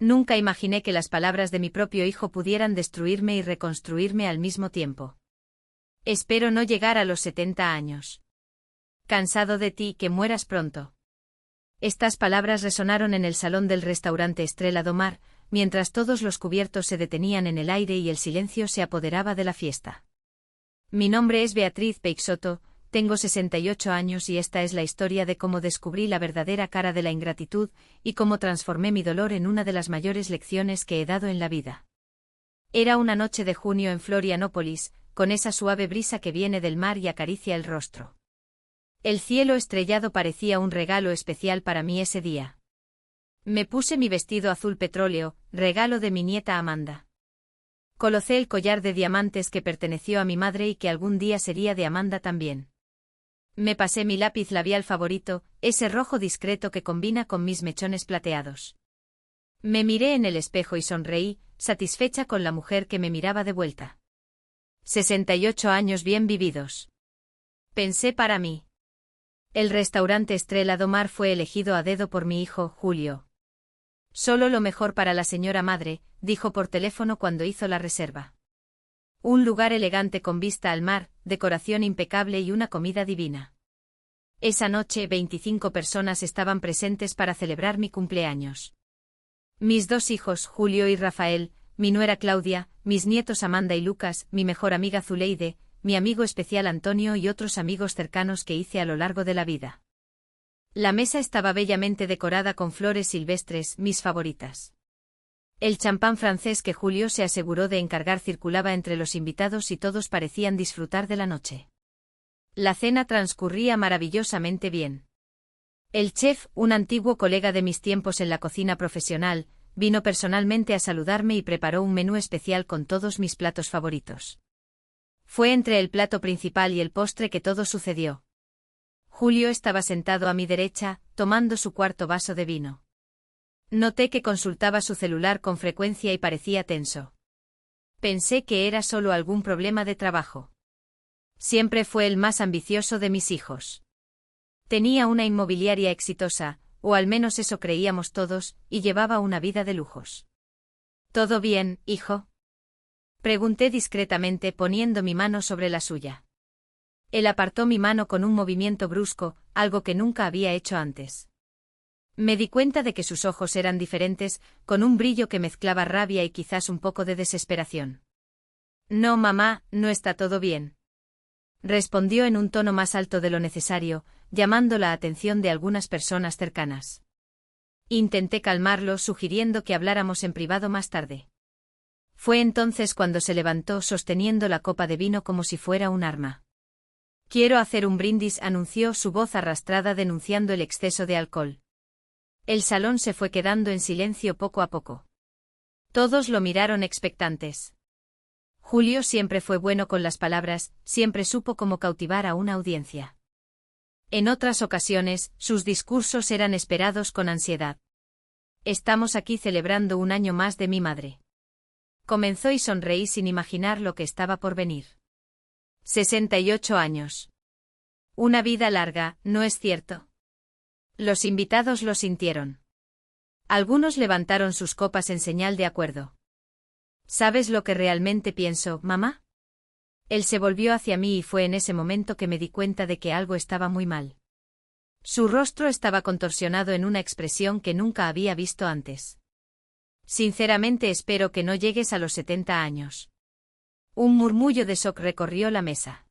Nunca imaginé que las palabras de mi propio hijo pudieran destruirme y reconstruirme al mismo tiempo. Espero no llegar a los 70 años. Cansado de ti, que mueras pronto. Estas palabras resonaron en el salón del restaurante Estrella do Mar, mientras todos los cubiertos se detenían en el aire y el silencio se apoderaba de la fiesta. Mi nombre es Beatriz Peixoto, tengo 68 años y esta es la historia de cómo descubrí la verdadera cara de la ingratitud y cómo transformé mi dolor en una de las mayores lecciones que he dado en la vida. Era una noche de junio en Florianópolis, con esa suave brisa que viene del mar y acaricia el rostro. El cielo estrellado parecía un regalo especial para mí ese día. Me puse mi vestido azul petróleo, regalo de mi nieta Amanda. Colocé el collar de diamantes que perteneció a mi madre y que algún día sería de Amanda también. Me pasé mi lápiz labial favorito, ese rojo discreto que combina con mis mechones plateados. Me miré en el espejo y sonreí, satisfecha con la mujer que me miraba de vuelta. 68 años bien vividos. Pensé para mí. El restaurante Estrella do Mar fue elegido a dedo por mi hijo, Julio. Solo lo mejor para la señora madre, dijo por teléfono cuando hizo la reserva. Un lugar elegante con vista al mar, decoración impecable y una comida divina. Esa noche 25 personas estaban presentes para celebrar mi cumpleaños. Mis dos hijos, Julio y Rafael, mi nuera Claudia, mis nietos Amanda y Lucas, mi mejor amiga Zuleide, mi amigo especial Antonio y otros amigos cercanos que hice a lo largo de la vida. La mesa estaba bellamente decorada con flores silvestres, mis favoritas. El champán francés que Julio se aseguró de encargar circulaba entre los invitados y todos parecían disfrutar de la noche. La cena transcurría maravillosamente bien. El chef, un antiguo colega de mis tiempos en la cocina profesional, vino personalmente a saludarme y preparó un menú especial con todos mis platos favoritos. Fue entre el plato principal y el postre que todo sucedió. Julio estaba sentado a mi derecha, tomando su cuarto vaso de vino. Noté que consultaba su celular con frecuencia y parecía tenso. Pensé que era solo algún problema de trabajo. Siempre fue el más ambicioso de mis hijos. Tenía una inmobiliaria exitosa, o al menos eso creíamos todos, y llevaba una vida de lujos. ¿Todo bien, hijo? Pregunté discretamente poniendo mi mano sobre la suya. Él apartó mi mano con un movimiento brusco, algo que nunca había hecho antes. Me di cuenta de que sus ojos eran diferentes, con un brillo que mezclaba rabia y quizás un poco de desesperación. No, mamá, no está todo bien. Respondió en un tono más alto de lo necesario, llamando la atención de algunas personas cercanas. Intenté calmarlo, sugiriendo que habláramos en privado más tarde. Fue entonces cuando se levantó sosteniendo la copa de vino como si fuera un arma. Quiero hacer un brindis, anunció, su voz arrastrada denunciando el exceso de alcohol. El salón se fue quedando en silencio poco a poco. Todos lo miraron expectantes. Julio siempre fue bueno con las palabras, siempre supo cómo cautivar a una audiencia. En otras ocasiones, sus discursos eran esperados con ansiedad. Estamos aquí celebrando un año más de mi madre. Comenzó y sonreí sin imaginar lo que estaba por venir. 68 años. Una vida larga, ¿no es cierto? Los invitados lo sintieron. Algunos levantaron sus copas en señal de acuerdo. ¿Sabes lo que realmente pienso, mamá? Él se volvió hacia mí y fue en ese momento que me di cuenta de que algo estaba muy mal. Su rostro estaba contorsionado en una expresión que nunca había visto antes. Sinceramente espero que no llegues a los 70 años. Un murmullo de shock recorrió la mesa.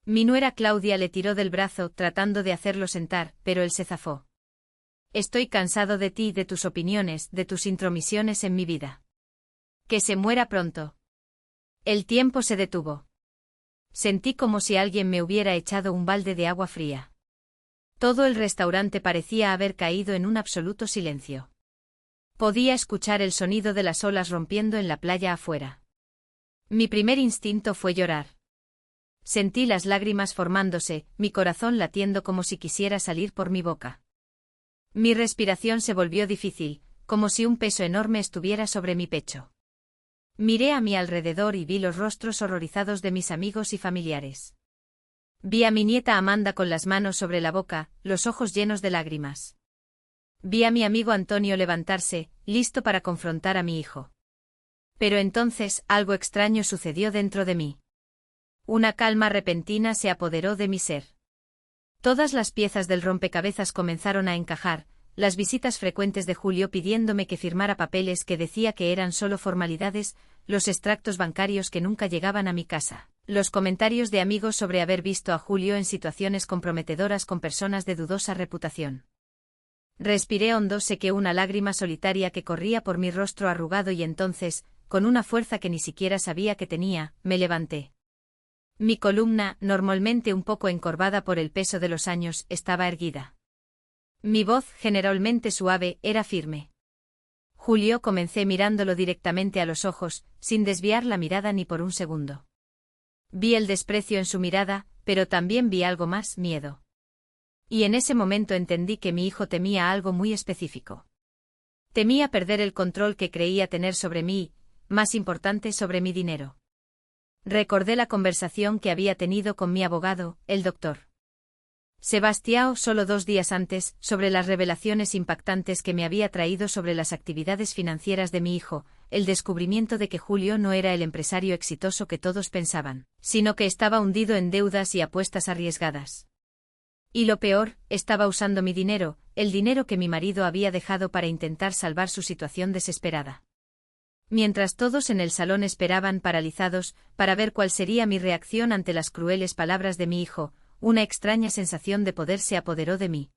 Mi nuera Claudia le tiró del brazo tratando de hacerlo sentar, pero él se zafó. Estoy cansado de ti, de tus opiniones, de tus intromisiones en mi vida. Que se muera pronto. El tiempo se detuvo. Sentí como si alguien me hubiera echado un balde de agua fría. Todo el restaurante parecía haber caído en un absoluto silencio. Podía escuchar el sonido de las olas rompiendo en la playa afuera. Mi primer instinto fue llorar. Sentí las lágrimas formándose, mi corazón latiendo como si quisiera salir por mi boca. Mi respiración se volvió difícil, como si un peso enorme estuviera sobre mi pecho. Miré a mi alrededor y vi los rostros horrorizados de mis amigos y familiares. Vi a mi nieta Amanda con las manos sobre la boca, los ojos llenos de lágrimas. Vi a mi amigo Antonio levantarse, listo para confrontar a mi hijo. Pero entonces algo extraño sucedió dentro de mí. Una calma repentina se apoderó de mi ser. Todas las piezas del rompecabezas comenzaron a encajar, las visitas frecuentes de Julio pidiéndome que firmara papeles que decía que eran solo formalidades, los extractos bancarios que nunca llegaban a mi casa, los comentarios de amigos sobre haber visto a Julio en situaciones comprometedoras con personas de dudosa reputación. Respiré hondo, sequé una lágrima solitaria que corría por mi rostro arrugado y entonces, con una fuerza que ni siquiera sabía que tenía, me levanté. Mi columna, normalmente un poco encorvada por el peso de los años, estaba erguida. Mi voz, generalmente suave, era firme. Julio, comencé mirándolo directamente a los ojos, sin desviar la mirada ni por un segundo. Vi el desprecio en su mirada, pero también vi algo más, miedo. Y en ese momento entendí que mi hijo temía algo muy específico. Temía perder el control que creía tener sobre mí, más importante, sobre mi dinero. Recordé la conversación que había tenido con mi abogado, el doctor Sebastião, solo 2 días antes, sobre las revelaciones impactantes que me había traído sobre las actividades financieras de mi hijo, el descubrimiento de que Julio no era el empresario exitoso que todos pensaban, sino que estaba hundido en deudas y apuestas arriesgadas. Y lo peor, estaba usando mi dinero, el dinero que mi marido había dejado para intentar salvar su situación desesperada. Mientras todos en el salón esperaban paralizados, para ver cuál sería mi reacción ante las crueles palabras de mi hijo, una extraña sensación de poder se apoderó de mí.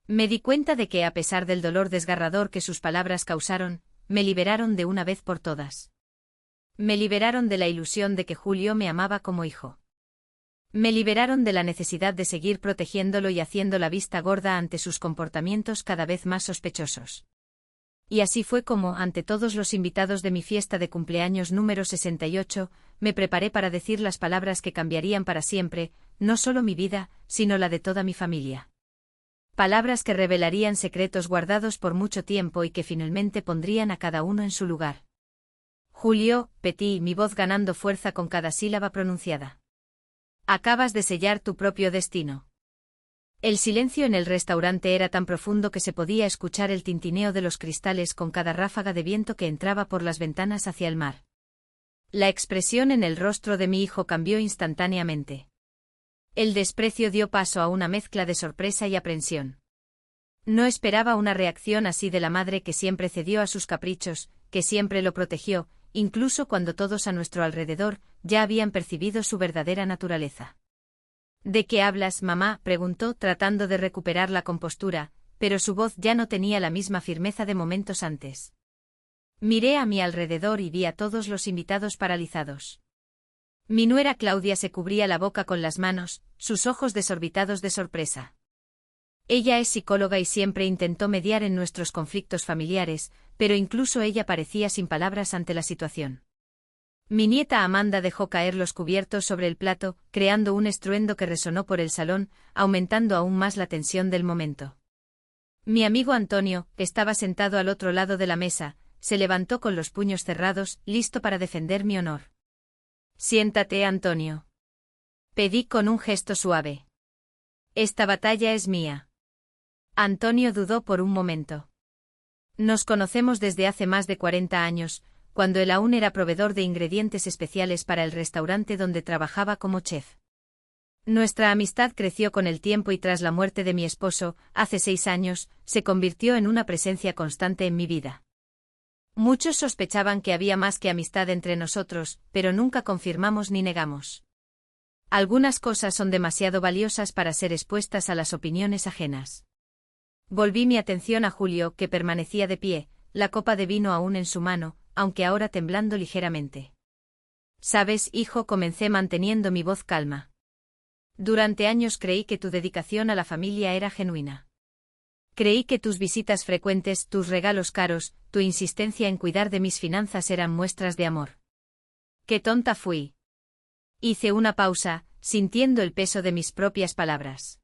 Me di cuenta de que, a pesar del dolor desgarrador que sus palabras causaron, me liberaron de una vez por todas. Me liberaron de la ilusión de que Julio me amaba como hijo. Me liberaron de la necesidad de seguir protegiéndolo y haciendo la vista gorda ante sus comportamientos cada vez más sospechosos. Y así fue como, ante todos los invitados de mi fiesta de cumpleaños número 68, me preparé para decir las palabras que cambiarían para siempre, no solo mi vida, sino la de toda mi familia. Palabras que revelarían secretos guardados por mucho tiempo y que finalmente pondrían a cada uno en su lugar. Julio, petí, mi voz ganando fuerza con cada sílaba pronunciada. Acabas de sellar tu propio destino. El silencio en el restaurante era tan profundo que se podía escuchar el tintineo de los cristales con cada ráfaga de viento que entraba por las ventanas hacia el mar. La expresión en el rostro de mi hijo cambió instantáneamente. El desprecio dio paso a una mezcla de sorpresa y aprensión. No esperaba una reacción así de la madre que siempre cedió a sus caprichos, que siempre lo protegió, incluso cuando todos a nuestro alrededor ya habían percibido su verdadera naturaleza. ¿De qué hablas, mamá?, preguntó, tratando de recuperar la compostura, pero su voz ya no tenía la misma firmeza de momentos antes. Miré a mi alrededor y vi a todos los invitados paralizados. Mi nuera Claudia se cubría la boca con las manos, sus ojos desorbitados de sorpresa. Ella es psicóloga y siempre intentó mediar en nuestros conflictos familiares, pero incluso ella parecía sin palabras ante la situación. Mi nieta Amanda dejó caer los cubiertos sobre el plato, creando un estruendo que resonó por el salón, aumentando aún más la tensión del momento. Mi amigo Antonio, que estaba sentado al otro lado de la mesa, se levantó con los puños cerrados, listo para defender mi honor. Siéntate, Antonio. Pedí con un gesto suave. Esta batalla es mía. Antonio dudó por un momento. Nos conocemos desde hace más de 40 años, cuando él aún era proveedor de ingredientes especiales para el restaurante donde trabajaba como chef. Nuestra amistad creció con el tiempo y tras la muerte de mi esposo, hace 6 años, se convirtió en una presencia constante en mi vida. Muchos sospechaban que había más que amistad entre nosotros, pero nunca confirmamos ni negamos. Algunas cosas son demasiado valiosas para ser expuestas a las opiniones ajenas. Volví mi atención a Julio, que permanecía de pie, la copa de vino aún en su mano, aunque ahora temblando ligeramente. Sabes, hijo, comencé manteniendo mi voz calma. Durante años creí que tu dedicación a la familia era genuina. Creí que tus visitas frecuentes, tus regalos caros, tu insistencia en cuidar de mis finanzas eran muestras de amor. ¡Qué tonta fui! Hice una pausa, sintiendo el peso de mis propias palabras.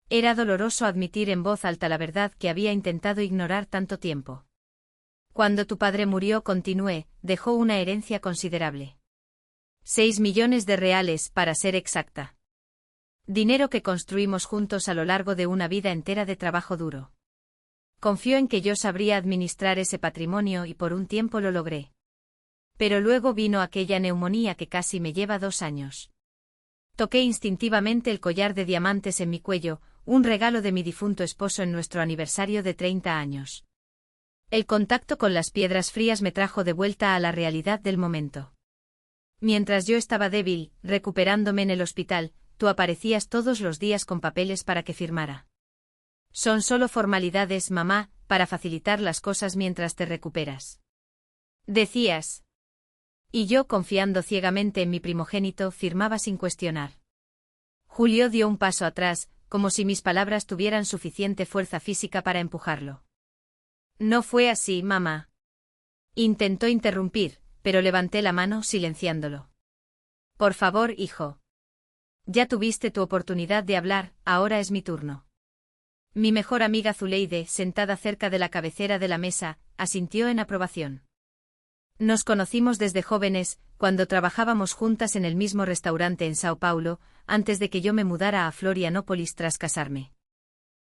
Era doloroso admitir en voz alta la verdad que había intentado ignorar tanto tiempo. Cuando tu padre murió, continué, dejó una herencia considerable. 6 millones de reales, para ser exacta. Dinero que construimos juntos a lo largo de una vida entera de trabajo duro. Confió en que yo sabría administrar ese patrimonio y por un tiempo lo logré. Pero luego vino aquella neumonía que casi me lleva 2 años. Toqué instintivamente el collar de diamantes en mi cuello, un regalo de mi difunto esposo en nuestro aniversario de 30 años. El contacto con las piedras frías me trajo de vuelta a la realidad del momento. Mientras yo estaba débil, recuperándome en el hospital, tú aparecías todos los días con papeles para que firmara. Son solo formalidades, mamá, para facilitar las cosas mientras te recuperas. Decías. Y yo, confiando ciegamente en mi primogénito, firmaba sin cuestionar. Julio dio un paso atrás, como si mis palabras tuvieran suficiente fuerza física para empujarlo. No fue así, mamá. Intentó interrumpir, pero levanté la mano silenciándolo. Por favor, hijo. Ya tuviste tu oportunidad de hablar, ahora es mi turno. Mi mejor amiga Zuleide, sentada cerca de la cabecera de la mesa, asintió en aprobación. Nos conocimos desde jóvenes, cuando trabajábamos juntas en el mismo restaurante en Sao Paulo, antes de que yo me mudara a Florianópolis tras casarme.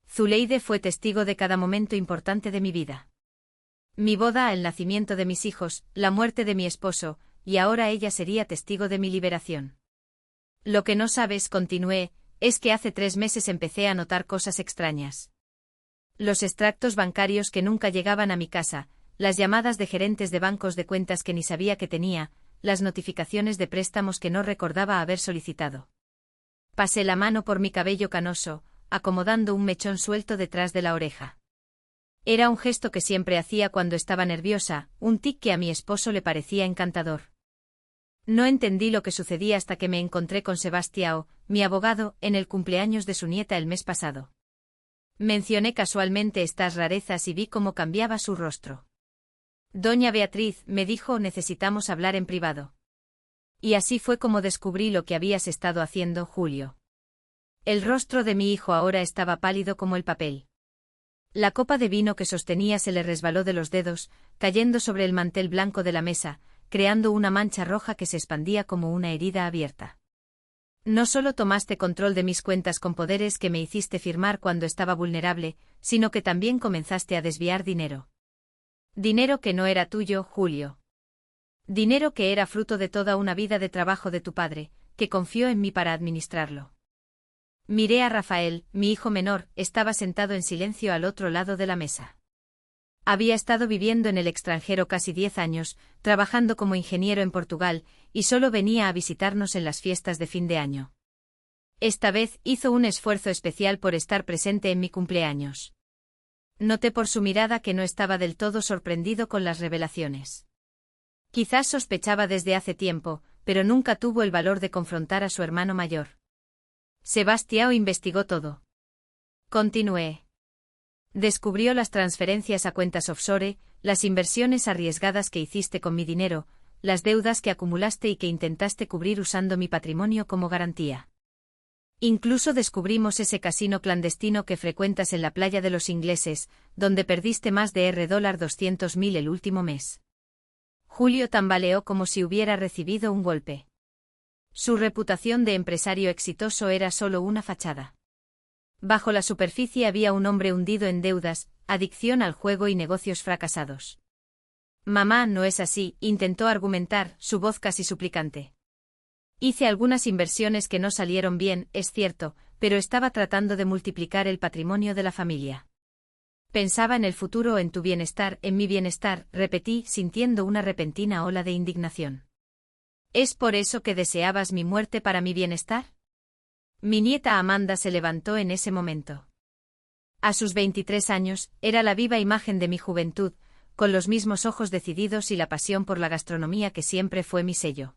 Zuleide fue testigo de cada momento importante de mi vida. Mi boda, el nacimiento de mis hijos, la muerte de mi esposo, y ahora ella sería testigo de mi liberación. Lo que no sabes, continué, es que hace 3 meses empecé a notar cosas extrañas. Los extractos bancarios que nunca llegaban a mi casa, las llamadas de gerentes de bancos de cuentas que ni sabía que tenía, las notificaciones de préstamos que no recordaba haber solicitado. Pasé la mano por mi cabello canoso, acomodando un mechón suelto detrás de la oreja. Era un gesto que siempre hacía cuando estaba nerviosa, un tic que a mi esposo le parecía encantador. No entendí lo que sucedía hasta que me encontré con Sebastião, mi abogado, en el cumpleaños de su nieta el mes pasado. Mencioné casualmente estas rarezas y vi cómo cambiaba su rostro. Doña Beatriz, me dijo, necesitamos hablar en privado. Y así fue como descubrí lo que habías estado haciendo, Julio. El rostro de mi hijo ahora estaba pálido como el papel. La copa de vino que sostenía se le resbaló de los dedos, cayendo sobre el mantel blanco de la mesa, creando una mancha roja que se expandía como una herida abierta. No solo tomaste control de mis cuentas con poderes que me hiciste firmar cuando estaba vulnerable, sino que también comenzaste a desviar dinero. Dinero que no era tuyo, Julio. Dinero que era fruto de toda una vida de trabajo de tu padre, que confió en mí para administrarlo. Miré a Rafael, mi hijo menor, estaba sentado en silencio al otro lado de la mesa. Había estado viviendo en el extranjero casi 10 años, trabajando como ingeniero en Portugal, y solo venía a visitarnos en las fiestas de fin de año. Esta vez hizo un esfuerzo especial por estar presente en mi cumpleaños. Noté por su mirada que no estaba del todo sorprendido con las revelaciones. Quizás sospechaba desde hace tiempo, pero nunca tuvo el valor de confrontar a su hermano mayor. Sebastião investigó todo. Continué. Descubrió las transferencias a cuentas offshore, las inversiones arriesgadas que hiciste con mi dinero, las deudas que acumulaste y que intentaste cubrir usando mi patrimonio como garantía. Incluso descubrimos ese casino clandestino que frecuentas en la playa de los ingleses, donde perdiste más de $200.000 el último mes. Julio tambaleó como si hubiera recibido un golpe. Su reputación de empresario exitoso era solo una fachada. Bajo la superficie había un hombre hundido en deudas, adicción al juego y negocios fracasados. Mamá, no es así, intentó argumentar, su voz casi suplicante. Hice algunas inversiones que no salieron bien, es cierto, pero estaba tratando de multiplicar el patrimonio de la familia. Pensaba en el futuro, en tu bienestar, en mi bienestar, repetí, sintiendo una repentina ola de indignación. ¿Es por eso que deseabas mi muerte para mi bienestar? Mi nieta Amanda se levantó en ese momento. A sus 23 años, era la viva imagen de mi juventud, con los mismos ojos decididos y la pasión por la gastronomía que siempre fue mi sello.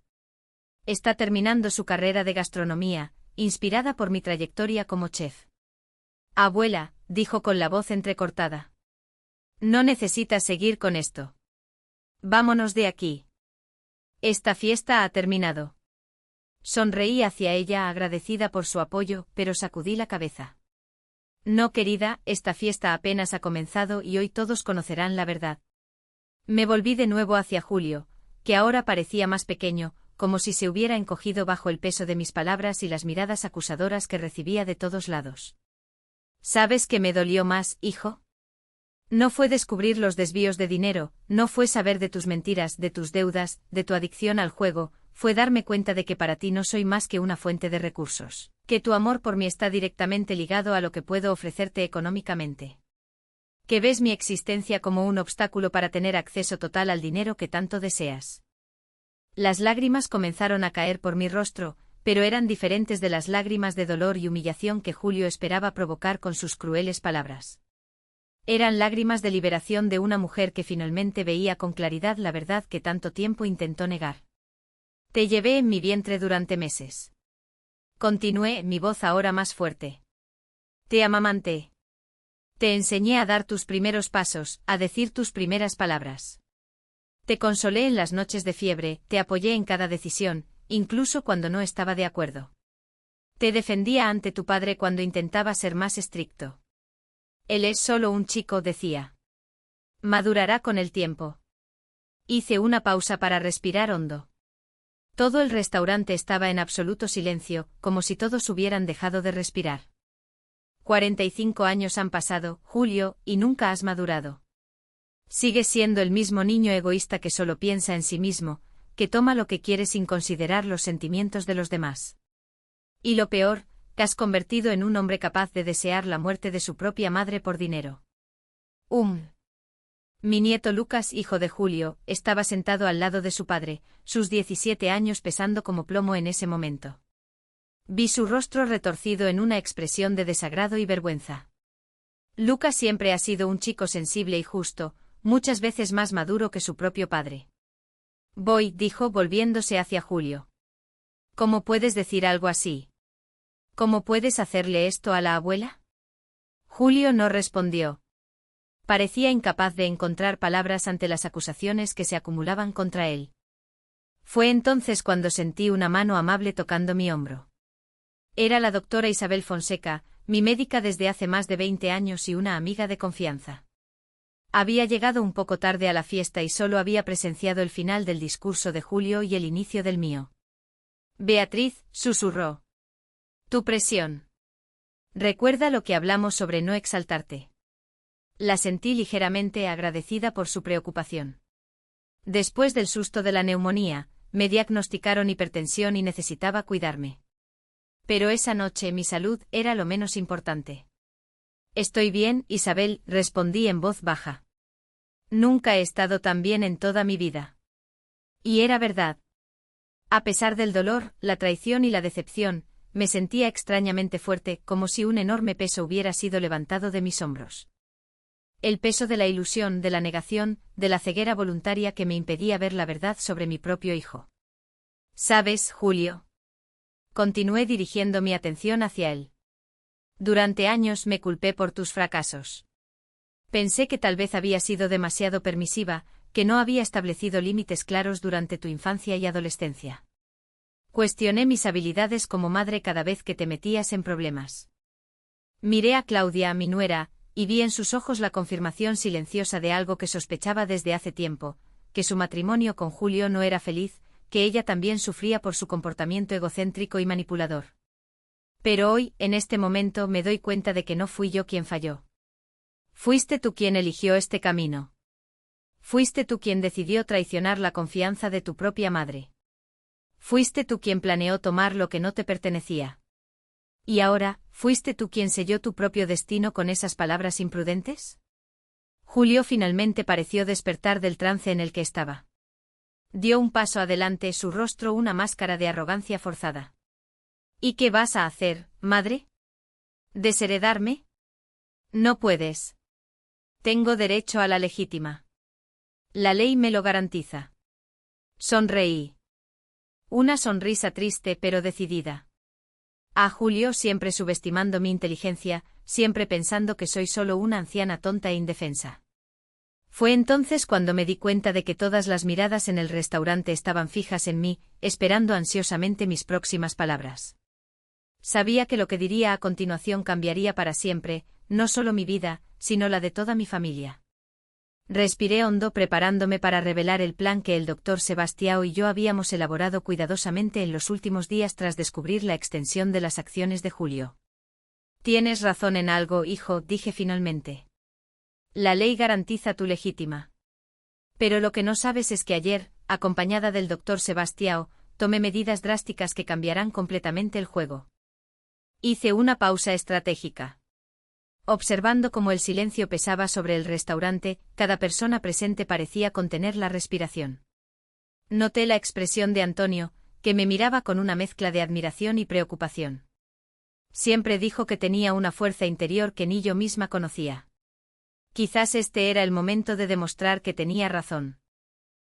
Está terminando su carrera de gastronomía, inspirada por mi trayectoria como chef. Abuela, dijo con la voz entrecortada. No necesitas seguir con esto. Vámonos de aquí. Esta fiesta ha terminado. Sonreí hacia ella agradecida por su apoyo, pero sacudí la cabeza. No, querida, esta fiesta apenas ha comenzado y hoy todos conocerán la verdad. Me volví de nuevo hacia Julio, que ahora parecía más pequeño, como si se hubiera encogido bajo el peso de mis palabras y las miradas acusadoras que recibía de todos lados. ¿Sabes qué me dolió más, hijo? No fue descubrir los desvíos de dinero, no fue saber de tus mentiras, de tus deudas, de tu adicción al juego, fue darme cuenta de que para ti no soy más que una fuente de recursos, que tu amor por mí está directamente ligado a lo que puedo ofrecerte económicamente. Que ves mi existencia como un obstáculo para tener acceso total al dinero que tanto deseas. Las lágrimas comenzaron a caer por mi rostro, pero eran diferentes de las lágrimas de dolor y humillación que Julio esperaba provocar con sus crueles palabras. Eran lágrimas de liberación de una mujer que finalmente veía con claridad la verdad que tanto tiempo intentó negar. Te llevé en mi vientre durante meses. Continué, mi voz ahora más fuerte. Te amamanté. Te enseñé a dar tus primeros pasos, a decir tus primeras palabras. Te consolé en las noches de fiebre, te apoyé en cada decisión, incluso cuando no estaba de acuerdo. Te defendía ante tu padre cuando intentaba ser más estricto. Él es solo un chico, decía. Madurará con el tiempo. Hice una pausa para respirar hondo. Todo el restaurante estaba en absoluto silencio, como si todos hubieran dejado de respirar. 45 años han pasado, Julio, y nunca has madurado. Sigues siendo el mismo niño egoísta que solo piensa en sí mismo, que toma lo que quiere sin considerar los sentimientos de los demás. Y lo peor, te has convertido en un hombre capaz de desear la muerte de su propia madre por dinero. Mi nieto Lucas, hijo de Julio, estaba sentado al lado de su padre, sus 17 años pesando como plomo en ese momento. Vi su rostro retorcido en una expresión de desagrado y vergüenza. Lucas siempre ha sido un chico sensible y justo, muchas veces más maduro que su propio padre. Voy, dijo volviéndose hacia Julio. ¿Cómo puedes decir algo así? ¿Cómo puedes hacerle esto a la abuela? Julio no respondió. Parecía incapaz de encontrar palabras ante las acusaciones que se acumulaban contra él. Fue entonces cuando sentí una mano amable tocando mi hombro. Era la doctora Isabel Fonseca, mi médica desde hace más de 20 años y una amiga de confianza. Había llegado un poco tarde a la fiesta y solo había presenciado el final del discurso de Julio y el inicio del mío. Beatriz, susurró. Tu presión. Recuerda lo que hablamos sobre no exaltarte. La sentí ligeramente agradecida por su preocupación. Después del susto de la neumonía, me diagnosticaron hipertensión y necesitaba cuidarme. Pero esa noche mi salud era lo menos importante. Estoy bien, Isabel, respondí en voz baja. Nunca he estado tan bien en toda mi vida. Y era verdad. A pesar del dolor, la traición y la decepción, me sentía extrañamente fuerte, como si un enorme peso hubiera sido levantado de mis hombros. El peso de la ilusión, de la negación, de la ceguera voluntaria que me impedía ver la verdad sobre mi propio hijo. ¿Sabes, Julio? Continué dirigiendo mi atención hacia él. Durante años me culpé por tus fracasos. Pensé que tal vez había sido demasiado permisiva, que no había establecido límites claros durante tu infancia y adolescencia. Cuestioné mis habilidades como madre cada vez que te metías en problemas. Miré a Claudia, mi nuera, y vi en sus ojos la confirmación silenciosa de algo que sospechaba desde hace tiempo, que su matrimonio con Julio no era feliz, que ella también sufría por su comportamiento egocéntrico y manipulador. Pero hoy, en este momento, me doy cuenta de que no fui yo quien falló. Fuiste tú quien eligió este camino. Fuiste tú quien decidió traicionar la confianza de tu propia madre. Fuiste tú quien planeó tomar lo que no te pertenecía. ¿Y ahora, fuiste tú quien selló tu propio destino con esas palabras imprudentes? Julio finalmente pareció despertar del trance en el que estaba. Dio un paso adelante, su rostro una máscara de arrogancia forzada. ¿Y qué vas a hacer, madre? ¿Desheredarme? No puedes. Tengo derecho a la legítima. La ley me lo garantiza. Sonreí. Una sonrisa triste pero decidida. A Julio, siempre subestimando mi inteligencia, siempre pensando que soy solo una anciana tonta e indefensa. Fue entonces cuando me di cuenta de que todas las miradas en el restaurante estaban fijas en mí, esperando ansiosamente mis próximas palabras. Sabía que lo que diría a continuación cambiaría para siempre, no solo mi vida, sino la de toda mi familia. Respiré hondo preparándome para revelar el plan que el doctor Sebastião y yo habíamos elaborado cuidadosamente en los últimos días tras descubrir la extensión de las acciones de Julio. Tienes razón en algo, hijo, dije finalmente. La ley garantiza tu legítima. Pero lo que no sabes es que ayer, acompañada del doctor Sebastião, tomé medidas drásticas que cambiarán completamente el juego. Hice una pausa estratégica. Observando cómo el silencio pesaba sobre el restaurante, cada persona presente parecía contener la respiración. Noté la expresión de Antonio, que me miraba con una mezcla de admiración y preocupación. Siempre dijo que tenía una fuerza interior que ni yo misma conocía. Quizás este era el momento de demostrar que tenía razón.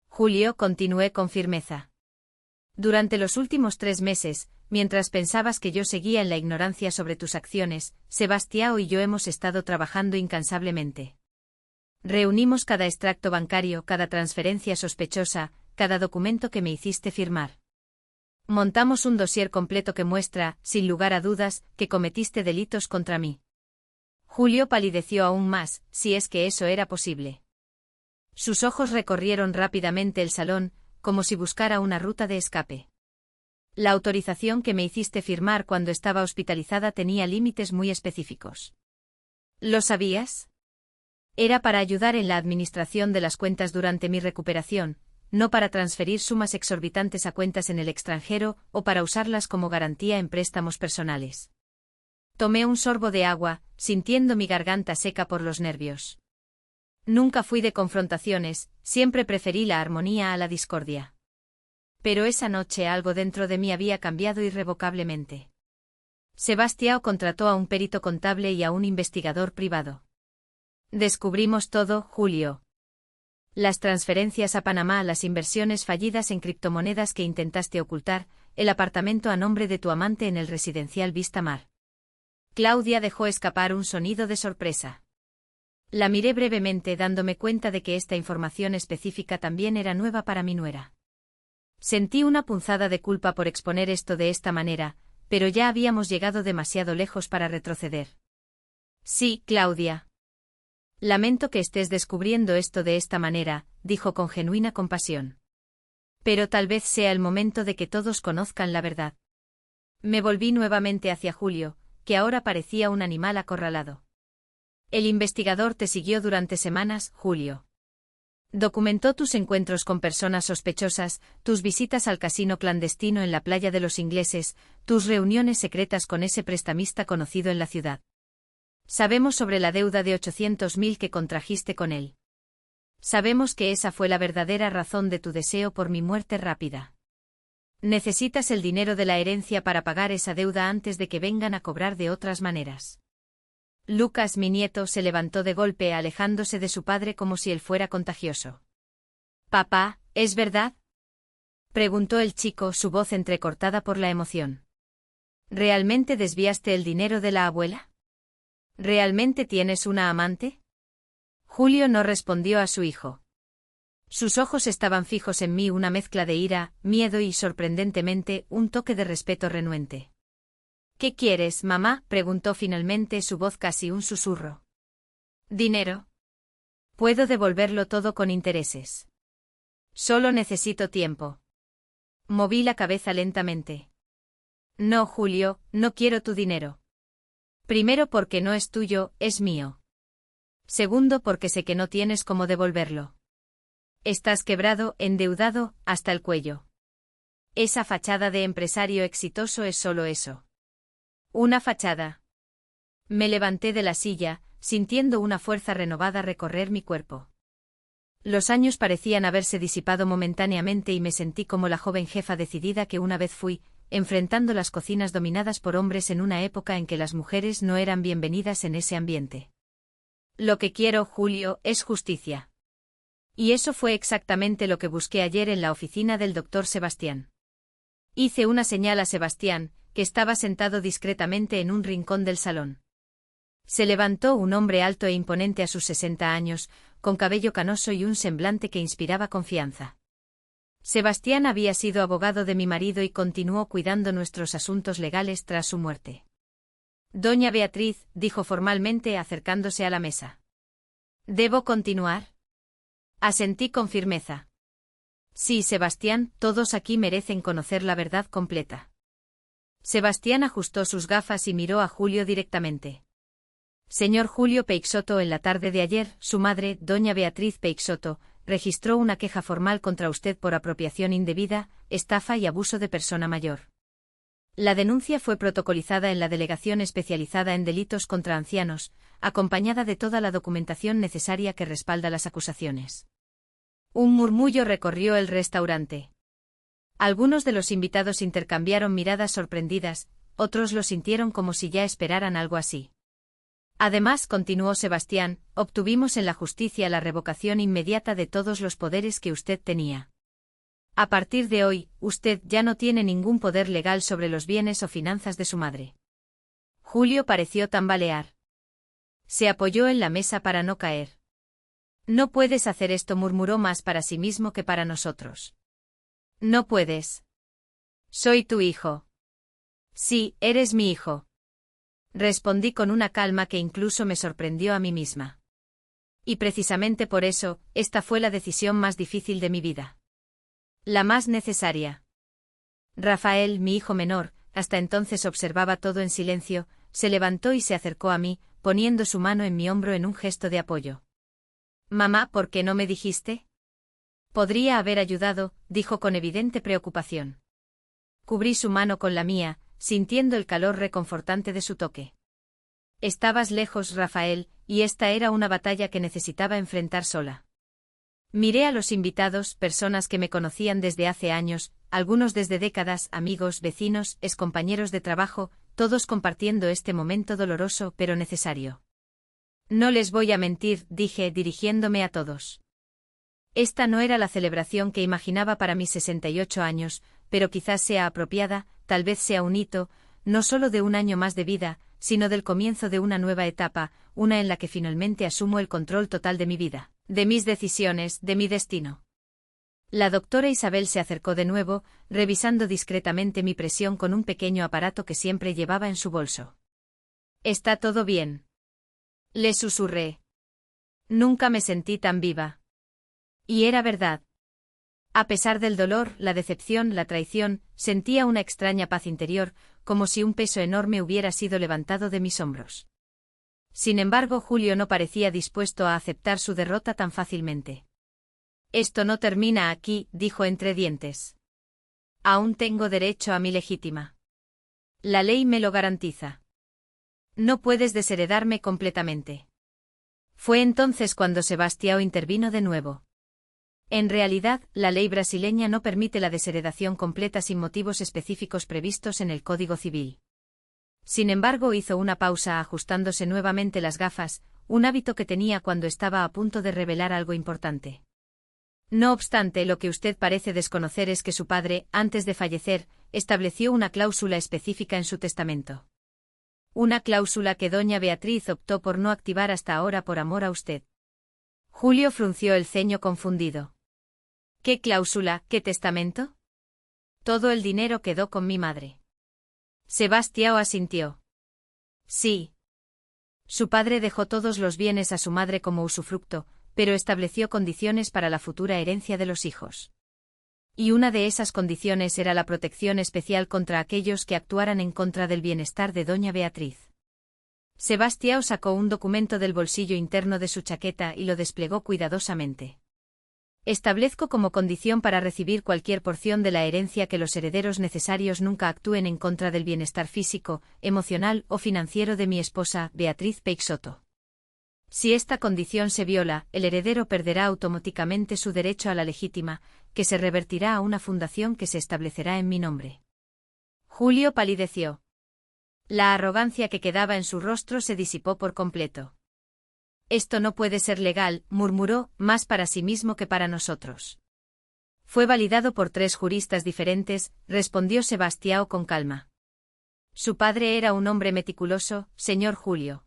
Julio, continué con firmeza. Durante los últimos 3 meses, mientras pensabas que yo seguía en la ignorancia sobre tus acciones, Sebastião y yo hemos estado trabajando incansablemente. Reunimos cada extracto bancario, cada transferencia sospechosa, cada documento que me hiciste firmar. Montamos un dossier completo que muestra, sin lugar a dudas, que cometiste delitos contra mí. Julio palideció aún más, si es que eso era posible. Sus ojos recorrieron rápidamente el salón, como si buscara una ruta de escape. La autorización que me hiciste firmar cuando estaba hospitalizada tenía límites muy específicos. ¿Lo sabías? Era para ayudar en la administración de las cuentas durante mi recuperación, no para transferir sumas exorbitantes a cuentas en el extranjero o para usarlas como garantía en préstamos personales. Tomé un sorbo de agua, sintiendo mi garganta seca por los nervios. Nunca fui de confrontaciones, siempre preferí la armonía a la discordia. Pero esa noche algo dentro de mí había cambiado irrevocablemente. Sebastião contrató a un perito contable y a un investigador privado. Descubrimos todo, Julio. Las transferencias a Panamá, las inversiones fallidas en criptomonedas que intentaste ocultar, el apartamento a nombre de tu amante en el residencial Vista Mar. Claudia dejó escapar un sonido de sorpresa. La miré brevemente dándome cuenta de que esta información específica también era nueva para mi nuera. Sentí una punzada de culpa por exponer esto de esta manera, pero ya habíamos llegado demasiado lejos para retroceder. Sí, Claudia. Lamento que estés descubriendo esto de esta manera, dijo con genuina compasión. Pero tal vez sea el momento de que todos conozcan la verdad. Me volví nuevamente hacia Julio, que ahora parecía un animal acorralado. El investigador te siguió durante semanas, Julio. Documentó tus encuentros con personas sospechosas, tus visitas al casino clandestino en la playa de los ingleses, tus reuniones secretas con ese prestamista conocido en la ciudad. Sabemos sobre la deuda de 800.000 que contrajiste con él. Sabemos que esa fue la verdadera razón de tu deseo por mi muerte rápida. Necesitas el dinero de la herencia para pagar esa deuda antes de que vengan a cobrar de otras maneras. Lucas, mi nieto, se levantó de golpe alejándose de su padre como si él fuera contagioso. «Papá, ¿es verdad?», preguntó el chico, su voz entrecortada por la emoción. «¿Realmente desviaste el dinero de la abuela? ¿Realmente tienes una amante?». Julio no respondió a su hijo. Sus ojos estaban fijos en mí, una mezcla de ira, miedo y, sorprendentemente, un toque de respeto renuente. «¿Qué quieres, mamá?», preguntó finalmente, su voz casi un susurro. «¿Dinero? Puedo devolverlo todo con intereses. Solo necesito tiempo». Moví la cabeza lentamente. «No, Julio, no quiero tu dinero. Primero porque no es tuyo, es mío. Segundo porque sé que no tienes cómo devolverlo. Estás quebrado, endeudado, hasta el cuello. Esa fachada de empresario exitoso es solo eso. Una fachada». Me levanté de la silla, sintiendo una fuerza renovada recorrer mi cuerpo. Los años parecían haberse disipado momentáneamente y me sentí como la joven jefa decidida que una vez fui, enfrentando las cocinas dominadas por hombres en una época en que las mujeres no eran bienvenidas en ese ambiente. «Lo que quiero, Julio, es justicia». Y eso fue exactamente lo que busqué ayer en la oficina del doctor Sebastián. Hice una señal a Sebastián, que estaba sentado discretamente en un rincón del salón. Se levantó, un hombre alto e imponente a sus 60 años, con cabello canoso y un semblante que inspiraba confianza. Sebastián había sido abogado de mi marido y continuó cuidando nuestros asuntos legales tras su muerte. «Doña Beatriz», dijo formalmente acercándose a la mesa. «¿Debo continuar?». Asentí con firmeza. «Sí, Sebastián, todos aquí merecen conocer la verdad completa». Sebastián ajustó sus gafas y miró a Julio directamente. Señor Julio Peixoto, en la tarde de ayer, su madre, doña Beatriz Peixoto, registró una queja formal contra usted por apropiación indebida, estafa y abuso de persona mayor. La denuncia fue protocolizada en la Delegación Especializada en Delitos contra Ancianos, acompañada de toda la documentación necesaria que respalda las acusaciones. Un murmullo recorrió el restaurante. Algunos de los invitados intercambiaron miradas sorprendidas, otros lo sintieron como si ya esperaran algo así. Además, continuó Sebastián, obtuvimos en la justicia la revocación inmediata de todos los poderes que usted tenía. A partir de hoy, usted ya no tiene ningún poder legal sobre los bienes o finanzas de su madre. Julio pareció tambalear. Se apoyó en la mesa para no caer. No puedes hacer esto, murmuró, más para sí mismo que para nosotros. No puedes. Soy tu hijo. Sí, eres mi hijo. Respondí con una calma que incluso me sorprendió a mí misma. Y precisamente por eso, esta fue la decisión más difícil de mi vida. La más necesaria. Rafael, mi hijo menor, hasta entonces observaba todo en silencio, se levantó y se acercó a mí, poniendo su mano en mi hombro en un gesto de apoyo. Mamá, ¿por qué no me dijiste? Podría haber ayudado, dijo con evidente preocupación. Cubrí su mano con la mía, sintiendo el calor reconfortante de su toque. Estabas lejos, Rafael, y esta era una batalla que necesitaba enfrentar sola. Miré a los invitados, personas que me conocían desde hace años, algunos desde décadas, amigos, vecinos, excompañeros de trabajo, todos compartiendo este momento doloroso pero necesario. No les voy a mentir, dije, dirigiéndome a todos. Esta no era la celebración que imaginaba para mis 68 años, pero quizás sea apropiada, tal vez sea un hito, no solo de un año más de vida, sino del comienzo de una nueva etapa, una en la que finalmente asumo el control total de mi vida, de mis decisiones, de mi destino. La doctora Isabel se acercó de nuevo, revisando discretamente mi presión con un pequeño aparato que siempre llevaba en su bolso. ¿Está todo bien?, le susurré. Nunca me sentí tan viva. Y era verdad. A pesar del dolor, la decepción, la traición, sentía una extraña paz interior, como si un peso enorme hubiera sido levantado de mis hombros. Sin embargo, Julio no parecía dispuesto a aceptar su derrota tan fácilmente. Esto no termina aquí, dijo entre dientes. Aún tengo derecho a mi legítima. La ley me lo garantiza. No puedes desheredarme completamente. Fue entonces cuando Sebastião intervino de nuevo. En realidad, la ley brasileña no permite la desheredación completa sin motivos específicos previstos en el Código Civil. Sin embargo, hizo una pausa ajustándose nuevamente las gafas, un hábito que tenía cuando estaba a punto de revelar algo importante. No obstante, lo que usted parece desconocer es que su padre, antes de fallecer, estableció una cláusula específica en su testamento. Una cláusula que doña Beatriz optó por no activar hasta ahora por amor a usted. Julio frunció el ceño confundido. ¿Qué cláusula, qué testamento? Todo el dinero quedó con mi madre. Sebastião asintió. Sí. Su padre dejó todos los bienes a su madre como usufructo, pero estableció condiciones para la futura herencia de los hijos. Y una de esas condiciones era la protección especial contra aquellos que actuaran en contra del bienestar de doña Beatriz. Sebastião sacó un documento del bolsillo interno de su chaqueta y lo desplegó cuidadosamente. Establezco como condición para recibir cualquier porción de la herencia que los herederos necesarios nunca actúen en contra del bienestar físico, emocional o financiero de mi esposa, Beatriz Peixoto. Si esta condición se viola, el heredero perderá automáticamente su derecho a la legítima, que se revertirá a una fundación que se establecerá en mi nombre. Julio palideció. La arrogancia que quedaba en su rostro se disipó por completo. Esto no puede ser legal, murmuró, más para sí mismo que para nosotros. Fue validado por 3 juristas diferentes, respondió Sebastião con calma. Su padre era un hombre meticuloso, señor Julio.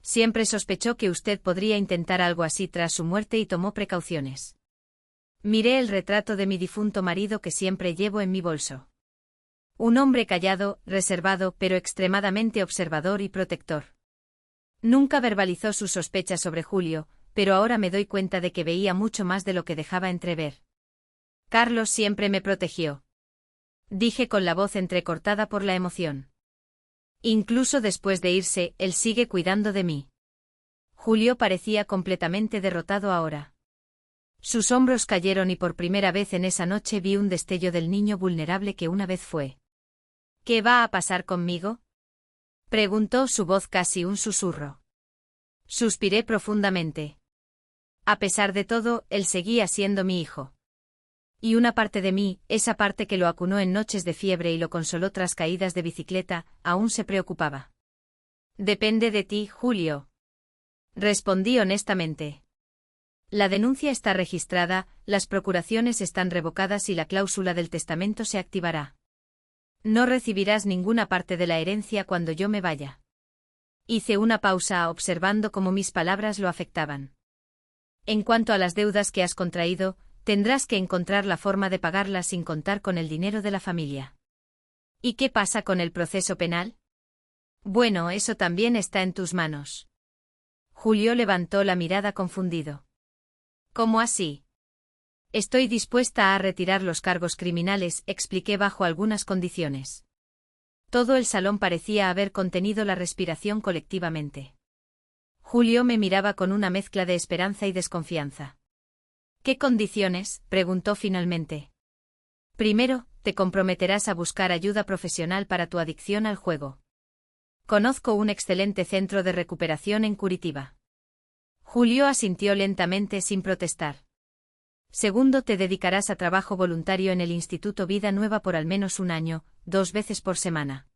Siempre sospechó que usted podría intentar algo así tras su muerte y tomó precauciones. Miré el retrato de mi difunto marido que siempre llevo en mi bolso. Un hombre callado, reservado, pero extremadamente observador y protector. Nunca verbalizó sus sospechas sobre Julio, pero ahora me doy cuenta de que veía mucho más de lo que dejaba entrever. Carlos siempre me protegió. Dije con la voz entrecortada por la emoción. Incluso después de irse, él sigue cuidando de mí. Julio parecía completamente derrotado ahora. Sus hombros cayeron y por primera vez en esa noche vi un destello del niño vulnerable que una vez fue. ¿Qué va a pasar conmigo?, preguntó, su voz casi un susurro. Suspiré profundamente. A pesar de todo, él seguía siendo mi hijo. Y una parte de mí, esa parte que lo acunó en noches de fiebre y lo consoló tras caídas de bicicleta, aún se preocupaba. Depende de ti, Julio. Respondí honestamente. La denuncia está registrada, las procuraciones están revocadas y la cláusula del testamento se activará. No recibirás ninguna parte de la herencia cuando yo me vaya. Hice una pausa observando cómo mis palabras lo afectaban. En cuanto a las deudas que has contraído, tendrás que encontrar la forma de pagarlas sin contar con el dinero de la familia. ¿Y qué pasa con el proceso penal? Bueno, eso también está en tus manos. Julio levantó la mirada confundido. ¿Cómo así? Estoy dispuesta a retirar los cargos criminales, expliqué bajo algunas condiciones. Todo el salón parecía haber contenido la respiración colectivamente. Julio me miraba con una mezcla de esperanza y desconfianza. ¿Qué condiciones?, preguntó finalmente. Primero, te comprometerás a buscar ayuda profesional para tu adicción al juego. Conozco un excelente centro de recuperación en Curitiba. Julio asintió lentamente sin protestar. Segundo, te dedicarás a trabajo voluntario en el Instituto Vida Nueva por al menos un año, 2 veces por semana.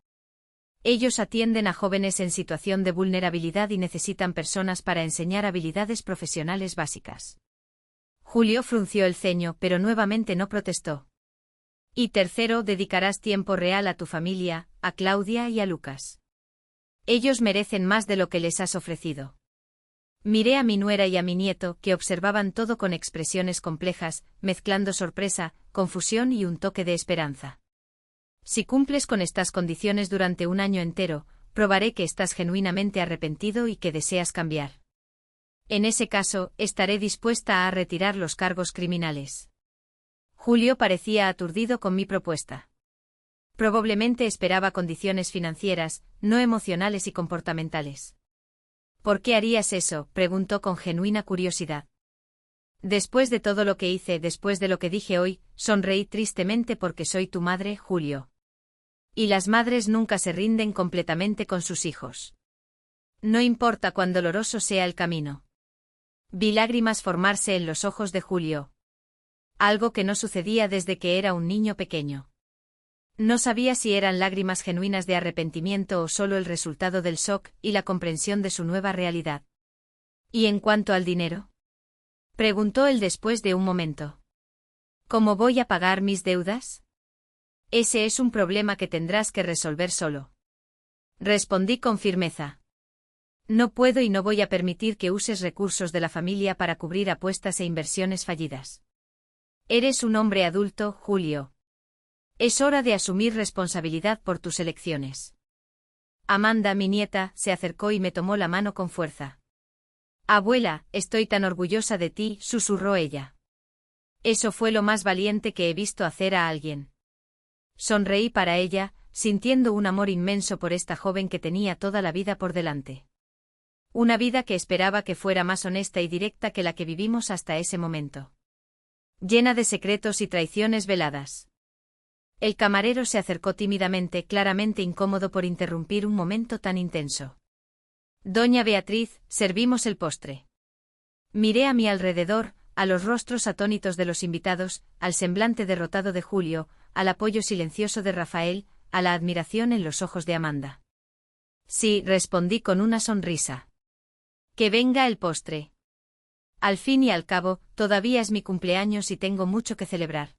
Ellos atienden a jóvenes en situación de vulnerabilidad y necesitan personas para enseñar habilidades profesionales básicas. Julio frunció el ceño, pero nuevamente no protestó. Y tercero, dedicarás tiempo real a tu familia, a Claudia y a Lucas. Ellos merecen más de lo que les has ofrecido. Miré a mi nuera y a mi nieto, que observaban todo con expresiones complejas, mezclando sorpresa, confusión y un toque de esperanza. Si cumples con estas condiciones durante un año entero, probaré que estás genuinamente arrepentido y que deseas cambiar. En ese caso, estaré dispuesta a retirar los cargos criminales. Julio parecía aturdido con mi propuesta. Probablemente esperaba condiciones financieras, no emocionales y comportamentales. ¿Por qué harías eso?, preguntó con genuina curiosidad. Después de todo lo que hice, después de lo que dije hoy, sonreí tristemente porque soy tu madre, Julio. Y las madres nunca se rinden completamente con sus hijos. No importa cuán doloroso sea el camino. Vi lágrimas formarse en los ojos de Julio. Algo que no sucedía desde que era un niño pequeño. No sabía si eran lágrimas genuinas de arrepentimiento o solo el resultado del shock y la comprensión de su nueva realidad. ¿Y en cuanto al dinero?, preguntó él después de un momento. ¿Cómo voy a pagar mis deudas? Ese es un problema que tendrás que resolver solo. Respondí con firmeza. No puedo y no voy a permitir que uses recursos de la familia para cubrir apuestas e inversiones fallidas. Eres un hombre adulto, Julio. Es hora de asumir responsabilidad por tus elecciones. Amanda, mi nieta, se acercó y me tomó la mano con fuerza. Abuela, estoy tan orgullosa de ti, susurró ella. Eso fue lo más valiente que he visto hacer a alguien. Sonreí para ella, sintiendo un amor inmenso por esta joven que tenía toda la vida por delante. Una vida que esperaba que fuera más honesta y directa que la que vivimos hasta ese momento. Llena de secretos y traiciones veladas. El camarero se acercó tímidamente, claramente incómodo por interrumpir un momento tan intenso. Doña Beatriz, servimos el postre. Miré a mi alrededor, a los rostros atónitos de los invitados, al semblante derrotado de Julio, al apoyo silencioso de Rafael, a la admiración en los ojos de Amanda. Sí, respondí con una sonrisa. Que venga el postre. Al fin y al cabo, todavía es mi cumpleaños y tengo mucho que celebrar.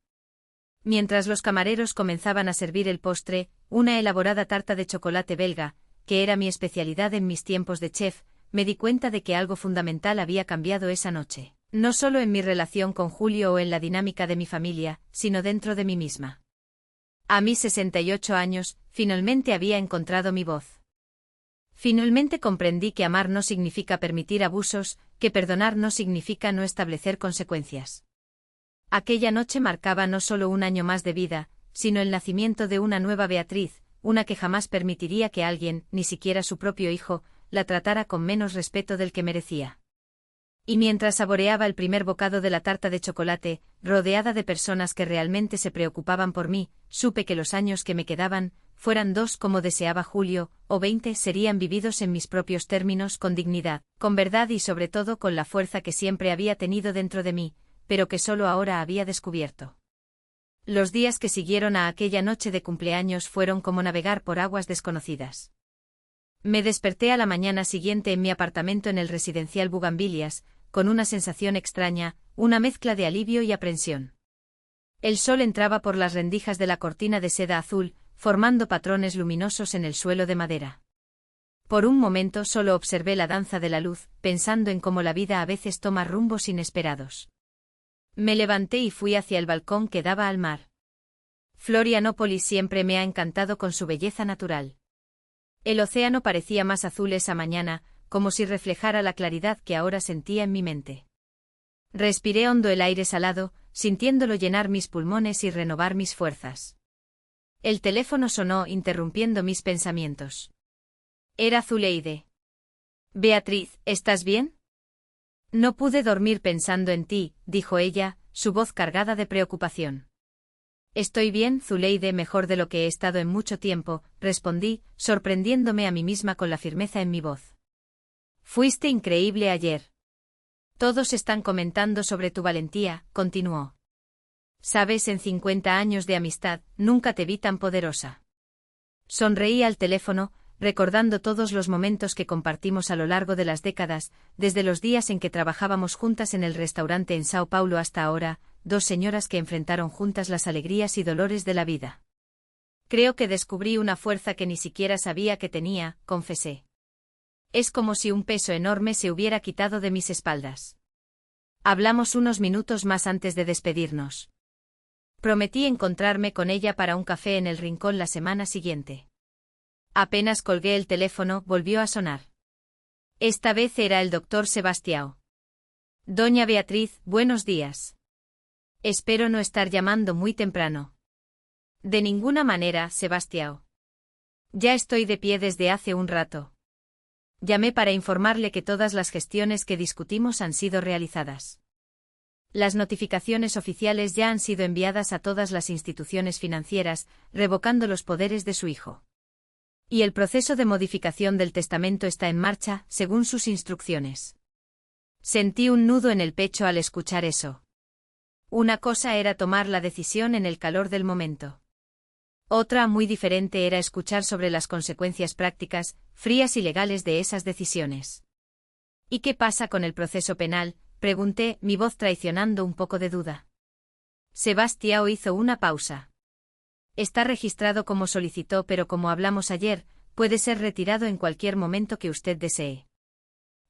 Mientras los camareros comenzaban a servir el postre, una elaborada tarta de chocolate belga, que era mi especialidad en mis tiempos de chef, me di cuenta de que algo fundamental había cambiado esa noche, no solo en mi relación con Julio o en la dinámica de mi familia, sino dentro de mí misma. A mis 68 años, finalmente había encontrado mi voz. Finalmente comprendí que amar no significa permitir abusos, que perdonar no significa no establecer consecuencias. Aquella noche marcaba no solo un año más de vida, sino el nacimiento de una nueva Beatriz, una que jamás permitiría que alguien, ni siquiera su propio hijo, la tratara con menos respeto del que merecía. Y mientras saboreaba el primer bocado de la tarta de chocolate, rodeada de personas que realmente se preocupaban por mí, supe que los años que me quedaban, fueran 2 como deseaba Julio, o 20, serían vividos en mis propios términos con dignidad, con verdad y sobre todo con la fuerza que siempre había tenido dentro de mí, pero que solo ahora había descubierto. Los días que siguieron a aquella noche de cumpleaños fueron como navegar por aguas desconocidas. Me desperté a la mañana siguiente en mi apartamento en el residencial Bugambilias, con una sensación extraña, una mezcla de alivio y aprensión. El sol entraba por las rendijas de la cortina de seda azul, formando patrones luminosos en el suelo de madera. Por un momento solo observé la danza de la luz, pensando en cómo la vida a veces toma rumbos inesperados. Me levanté y fui hacia el balcón que daba al mar. Florianópolis siempre me ha encantado con su belleza natural. El océano parecía más azul esa mañana, como si reflejara la claridad que ahora sentía en mi mente. Respiré hondo el aire salado, sintiéndolo llenar mis pulmones y renovar mis fuerzas. El teléfono sonó interrumpiendo mis pensamientos. Era Zuleide. Beatriz, ¿estás bien? No pude dormir pensando en ti, dijo ella, su voz cargada de preocupación. Estoy bien, Zuleide, mejor de lo que he estado en mucho tiempo, respondí, sorprendiéndome a mí misma con la firmeza en mi voz. Fuiste increíble ayer. Todos están comentando sobre tu valentía, continuó. Sabes, en 50 años de amistad, nunca te vi tan poderosa. Sonreí al teléfono, recordando todos los momentos que compartimos a lo largo de las décadas, desde los días en que trabajábamos juntas en el restaurante en Sao Paulo hasta ahora, 2 señoras que enfrentaron juntas las alegrías y dolores de la vida. Creo que descubrí una fuerza que ni siquiera sabía que tenía, confesé. Es como si un peso enorme se hubiera quitado de mis espaldas. Hablamos unos minutos más antes de despedirnos. Prometí encontrarme con ella para un café en el Rincón la semana siguiente. Apenas colgué el teléfono, volvió a sonar. Esta vez era el doctor Sebastião. Doña Beatriz, buenos días. Espero no estar llamando muy temprano. De ninguna manera, Sebastião. Ya estoy de pie desde hace un rato. Llamé para informarle que todas las gestiones que discutimos han sido realizadas. Las notificaciones oficiales ya han sido enviadas a todas las instituciones financieras, revocando los poderes de su hijo. Y el proceso de modificación del testamento está en marcha, según sus instrucciones. Sentí un nudo en el pecho al escuchar eso. Una cosa era tomar la decisión en el calor del momento. Otra, muy diferente, era escuchar sobre las consecuencias prácticas, frías y legales de esas decisiones. ¿Y qué pasa con el proceso penal?, pregunté, mi voz traicionando un poco de duda. Sebastião hizo una pausa. Está registrado como solicitó, pero como hablamos ayer, puede ser retirado en cualquier momento que usted desee.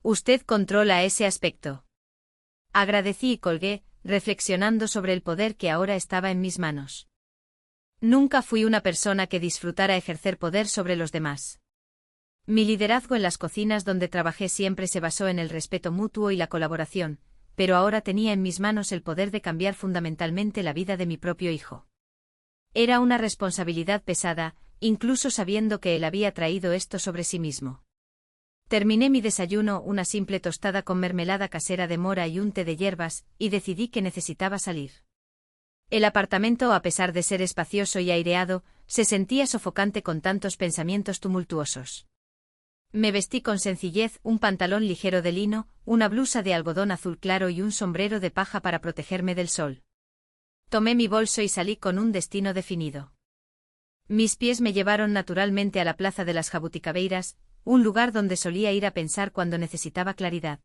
Usted controla ese aspecto. Agradecí y colgué, reflexionando sobre el poder que ahora estaba en mis manos. Nunca fui una persona que disfrutara ejercer poder sobre los demás. Mi liderazgo en las cocinas donde trabajé siempre se basó en el respeto mutuo y la colaboración, pero ahora tenía en mis manos el poder de cambiar fundamentalmente la vida de mi propio hijo. Era una responsabilidad pesada, incluso sabiendo que él había traído esto sobre sí mismo. Terminé mi desayuno, una simple tostada con mermelada casera de mora y un té de hierbas, y decidí que necesitaba salir. El apartamento, a pesar de ser espacioso y aireado, se sentía sofocante con tantos pensamientos tumultuosos. Me vestí con sencillez, un pantalón ligero de lino, una blusa de algodón azul claro y un sombrero de paja para protegerme del sol. Tomé mi bolso y salí con un destino definido. Mis pies me llevaron naturalmente a la plaza de las Jabuticabeiras, un lugar donde solía ir a pensar cuando necesitaba claridad.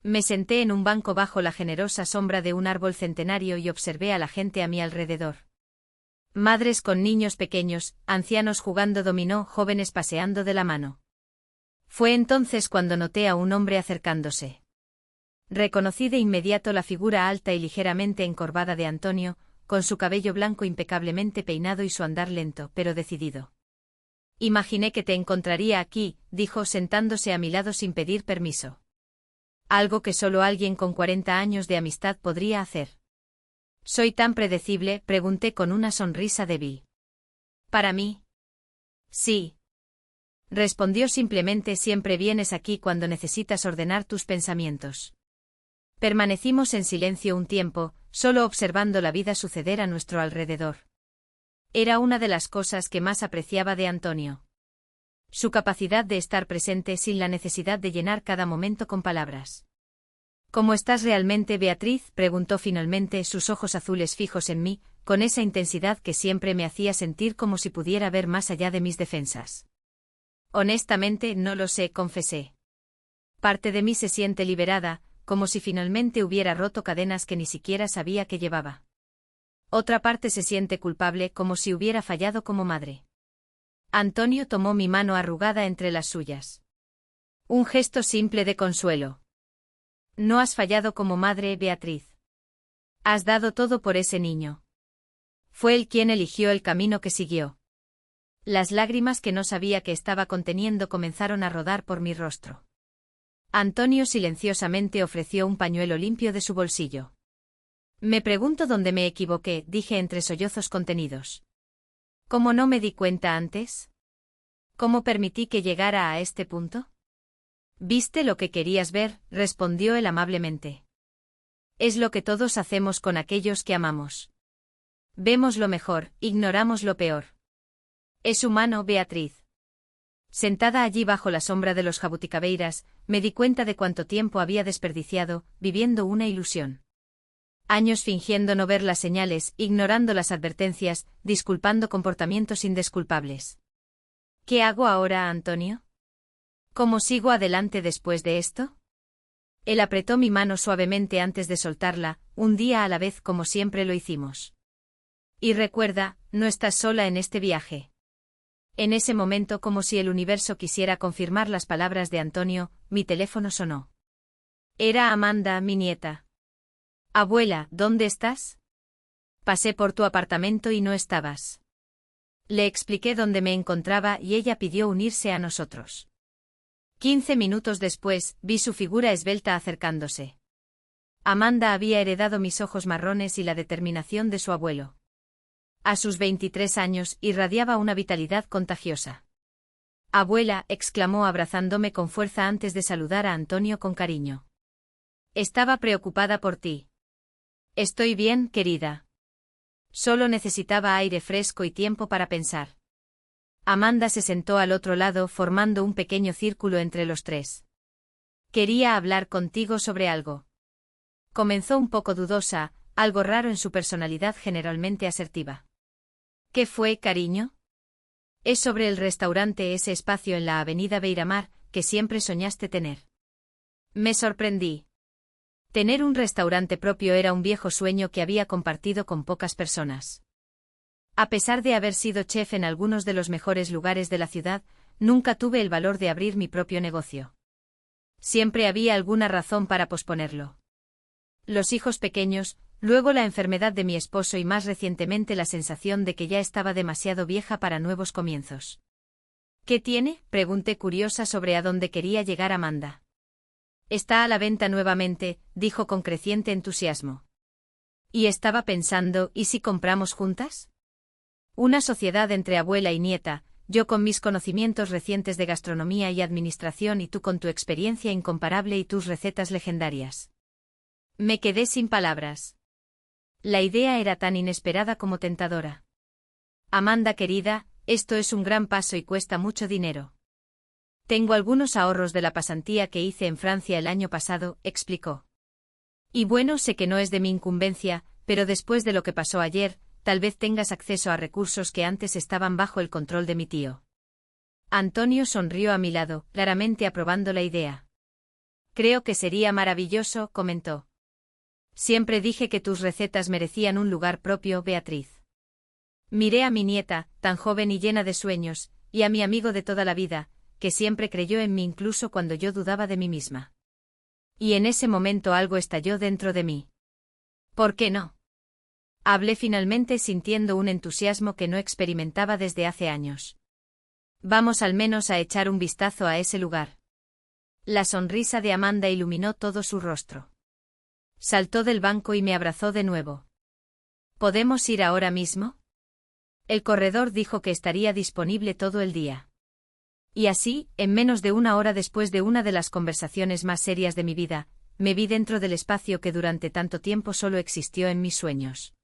Me senté en un banco bajo la generosa sombra de un árbol centenario y observé a la gente a mi alrededor. Madres con niños pequeños, ancianos jugando dominó, jóvenes paseando de la mano. Fue entonces cuando noté a un hombre acercándose. Reconocí de inmediato la figura alta y ligeramente encorvada de Antonio, con su cabello blanco impecablemente peinado y su andar lento, pero decidido. Imaginé que te encontraría aquí, dijo sentándose a mi lado sin pedir permiso. Algo que solo alguien con 40 años de amistad podría hacer. ¿Soy tan predecible?, pregunté con una sonrisa débil. Para mí. Sí. Respondió simplemente: siempre vienes aquí cuando necesitas ordenar tus pensamientos. Permanecimos en silencio un tiempo, solo observando la vida suceder a nuestro alrededor. Era una de las cosas que más apreciaba de Antonio. Su capacidad de estar presente sin la necesidad de llenar cada momento con palabras. ¿Cómo estás realmente, Beatriz?, preguntó finalmente, sus ojos azules fijos en mí, con esa intensidad que siempre me hacía sentir como si pudiera ver más allá de mis defensas. Honestamente, no lo sé, confesé. Parte de mí se siente liberada, como si finalmente hubiera roto cadenas que ni siquiera sabía que llevaba. Otra parte se siente culpable, como si hubiera fallado como madre. Antonio tomó mi mano arrugada entre las suyas. Un gesto simple de consuelo. No has fallado como madre, Beatriz. Has dado todo por ese niño. Fue él quien eligió el camino que siguió. Las lágrimas que no sabía que estaba conteniendo comenzaron a rodar por mi rostro. Antonio silenciosamente ofreció un pañuelo limpio de su bolsillo. Me pregunto dónde me equivoqué, dije entre sollozos contenidos. ¿Cómo no me di cuenta antes? ¿Cómo permití que llegara a este punto? Viste lo que querías ver, respondió él amablemente. Es lo que todos hacemos con aquellos que amamos. Vemos lo mejor, ignoramos lo peor. Es humano, Beatriz. Sentada allí bajo la sombra de los jabuticabeiras, me di cuenta de cuánto tiempo había desperdiciado, viviendo una ilusión. Años fingiendo no ver las señales, ignorando las advertencias, disculpando comportamientos indesculpables. ¿Qué hago ahora, Antonio? ¿Cómo sigo adelante después de esto? Él apretó mi mano suavemente antes de soltarla, un día a la vez como siempre lo hicimos. Y recuerda, no estás sola en este viaje. En ese momento, como si el universo quisiera confirmar las palabras de Antonio, mi teléfono sonó. Era Amanda, mi nieta. Abuela, ¿dónde estás? Pasé por tu apartamento y no estabas. Le expliqué dónde me encontraba y ella pidió unirse a nosotros. 15 minutos después, vi su figura esbelta acercándose. Amanda había heredado mis ojos marrones y la determinación de su abuelo. A sus 23 años, irradiaba una vitalidad contagiosa. Abuela, exclamó abrazándome con fuerza antes de saludar a Antonio con cariño. Estaba preocupada por ti. Estoy bien, querida. Solo necesitaba aire fresco y tiempo para pensar. Amanda se sentó al otro lado, formando un pequeño círculo entre los tres. Quería hablar contigo sobre algo. Comenzó un poco dudosa, algo raro en su personalidad generalmente asertiva. ¿Qué fue, cariño? Es sobre el restaurante, ese espacio en la avenida Beiramar, que siempre soñaste tener. Me sorprendí. Tener un restaurante propio era un viejo sueño que había compartido con pocas personas. A pesar de haber sido chef en algunos de los mejores lugares de la ciudad, nunca tuve el valor de abrir mi propio negocio. Siempre había alguna razón para posponerlo. Los hijos pequeños, luego la enfermedad de mi esposo y más recientemente la sensación de que ya estaba demasiado vieja para nuevos comienzos. ¿Qué tiene?, pregunté curiosa sobre a dónde quería llegar Amanda. Está a la venta nuevamente, dijo con creciente entusiasmo. Y estaba pensando, ¿y si compramos juntas? Una sociedad entre abuela y nieta, yo con mis conocimientos recientes de gastronomía y administración y tú con tu experiencia incomparable y tus recetas legendarias. Me quedé sin palabras. La idea era tan inesperada como tentadora. Amanda querida, esto es un gran paso y cuesta mucho dinero. Tengo algunos ahorros de la pasantía que hice en Francia el año pasado, explicó. Y bueno, sé que no es de mi incumbencia, pero después de lo que pasó ayer, tal vez tengas acceso a recursos que antes estaban bajo el control de mi tío. Antonio sonrió a mi lado, claramente aprobando la idea. Creo que sería maravilloso, comentó. Siempre dije que tus recetas merecían un lugar propio, Beatriz. Miré a mi nieta, tan joven y llena de sueños, y a mi amigo de toda la vida, que siempre creyó en mí incluso cuando yo dudaba de mí misma. Y en ese momento algo estalló dentro de mí. ¿Por qué no? Hablé finalmente sintiendo un entusiasmo que no experimentaba desde hace años. Vamos al menos a echar un vistazo a ese lugar. La sonrisa de Amanda iluminó todo su rostro. Saltó del banco y me abrazó de nuevo. ¿Podemos ir ahora mismo? El corredor dijo que estaría disponible todo el día. Y así, en menos de una hora después de una de las conversaciones más serias de mi vida, me vi dentro del espacio que durante tanto tiempo solo existió en mis sueños.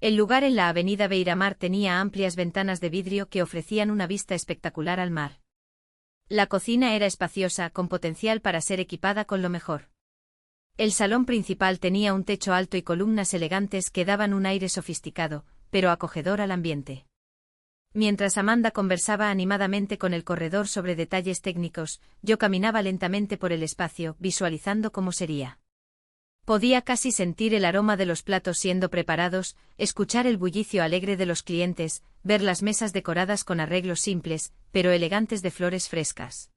El lugar en la avenida Beiramar tenía amplias ventanas de vidrio que ofrecían una vista espectacular al mar. La cocina era espaciosa, con potencial para ser equipada con lo mejor. El salón principal tenía un techo alto y columnas elegantes que daban un aire sofisticado, pero acogedor al ambiente. Mientras Amanda conversaba animadamente con el corredor sobre detalles técnicos, yo caminaba lentamente por el espacio, visualizando cómo sería. Podía casi sentir el aroma de los platos siendo preparados, escuchar el bullicio alegre de los clientes, ver las mesas decoradas con arreglos simples, pero elegantes de flores frescas.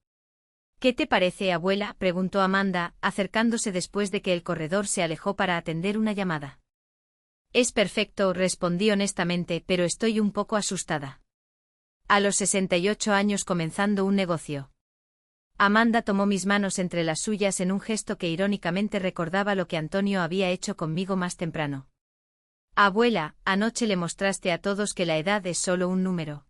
¿Qué te parece, abuela?, preguntó Amanda, acercándose después de que el corredor se alejó para atender una llamada. Es perfecto, respondí honestamente, pero estoy un poco asustada. A los 68 años comenzando un negocio. Amanda tomó mis manos entre las suyas en un gesto que irónicamente recordaba lo que Antonio había hecho conmigo más temprano. Abuela, anoche le mostraste a todos que la edad es solo un número.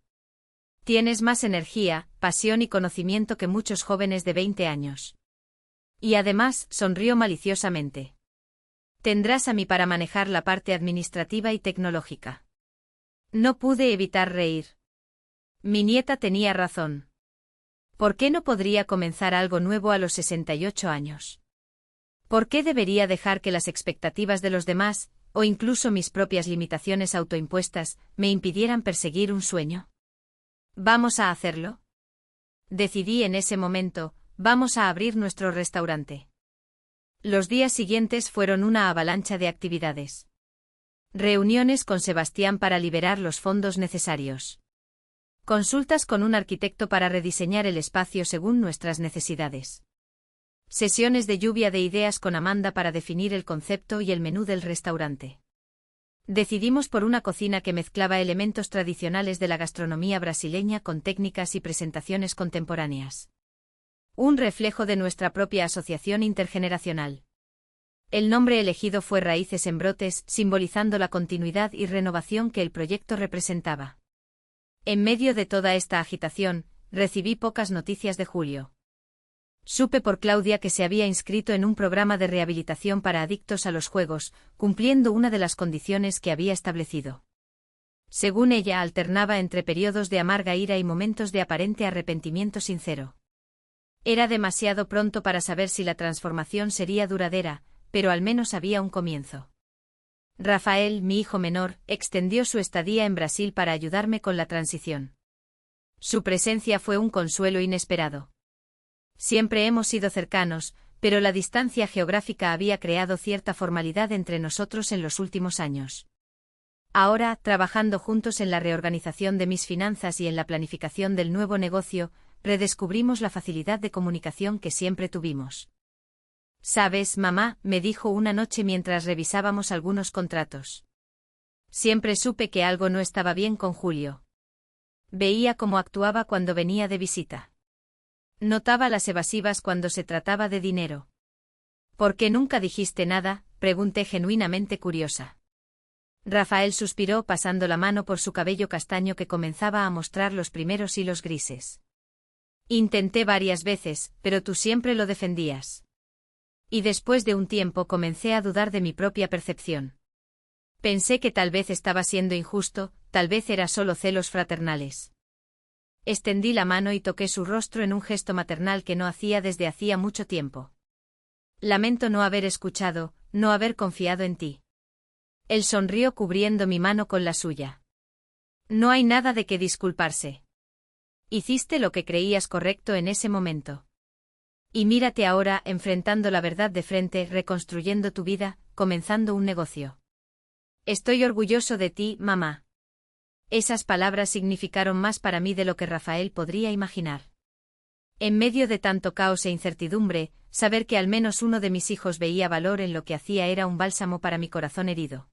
Tienes más energía, pasión y conocimiento que muchos jóvenes de 20 años. Y además, sonrió maliciosamente. Tendrás a mí para manejar la parte administrativa y tecnológica. No pude evitar reír. Mi nieta tenía razón. ¿Por qué no podría comenzar algo nuevo a los 68 años? ¿Por qué debería dejar que las expectativas de los demás, o incluso mis propias limitaciones autoimpuestas, me impidieran perseguir un sueño? ¿Vamos a hacerlo? Decidí en ese momento, vamos a abrir nuestro restaurante. Los días siguientes fueron una avalancha de actividades. Reuniones con Sebastián para liberar los fondos necesarios. Consultas con un arquitecto para rediseñar el espacio según nuestras necesidades. Sesiones de lluvia de ideas con Amanda para definir el concepto y el menú del restaurante. Decidimos por una cocina que mezclaba elementos tradicionales de la gastronomía brasileña con técnicas y presentaciones contemporáneas. Un reflejo de nuestra propia asociación intergeneracional. El nombre elegido fue Raíces en Brotes, simbolizando la continuidad y renovación que el proyecto representaba. En medio de toda esta agitación, recibí pocas noticias de Julio. Supe por Claudia que se había inscrito en un programa de rehabilitación para adictos a los juegos, cumpliendo una de las condiciones que había establecido. Según ella, alternaba entre periodos de amarga ira y momentos de aparente arrepentimiento sincero. Era demasiado pronto para saber si la transformación sería duradera, pero al menos había un comienzo. Rafael, mi hijo menor, extendió su estadía en Brasil para ayudarme con la transición. Su presencia fue un consuelo inesperado. Siempre hemos sido cercanos, pero la distancia geográfica había creado cierta formalidad entre nosotros en los últimos años. Ahora, trabajando juntos en la reorganización de mis finanzas y en la planificación del nuevo negocio, redescubrimos la facilidad de comunicación que siempre tuvimos. «Sabes, mamá», me dijo una noche mientras revisábamos algunos contratos. Siempre supe que algo no estaba bien con Julio. Veía cómo actuaba cuando venía de visita. Notaba las evasivas cuando se trataba de dinero. ¿Por qué nunca dijiste nada?, pregunté genuinamente curiosa. Rafael suspiró pasando la mano por su cabello castaño que comenzaba a mostrar los primeros hilos grises. Intenté varias veces, pero tú siempre lo defendías. Y después de un tiempo comencé a dudar de mi propia percepción. Pensé que tal vez estaba siendo injusto, tal vez era solo celos fraternales. Extendí la mano y toqué su rostro en un gesto maternal que no hacía desde hacía mucho tiempo. Lamento no haber escuchado, no haber confiado en ti. Él sonrió cubriendo mi mano con la suya. No hay nada de qué disculparse. Hiciste lo que creías correcto en ese momento. Y mírate ahora, enfrentando la verdad de frente, reconstruyendo tu vida, comenzando un negocio. Estoy orgulloso de ti, mamá. Esas palabras significaron más para mí de lo que Rafael podría imaginar. En medio de tanto caos e incertidumbre, saber que al menos uno de mis hijos veía valor en lo que hacía era un bálsamo para mi corazón herido.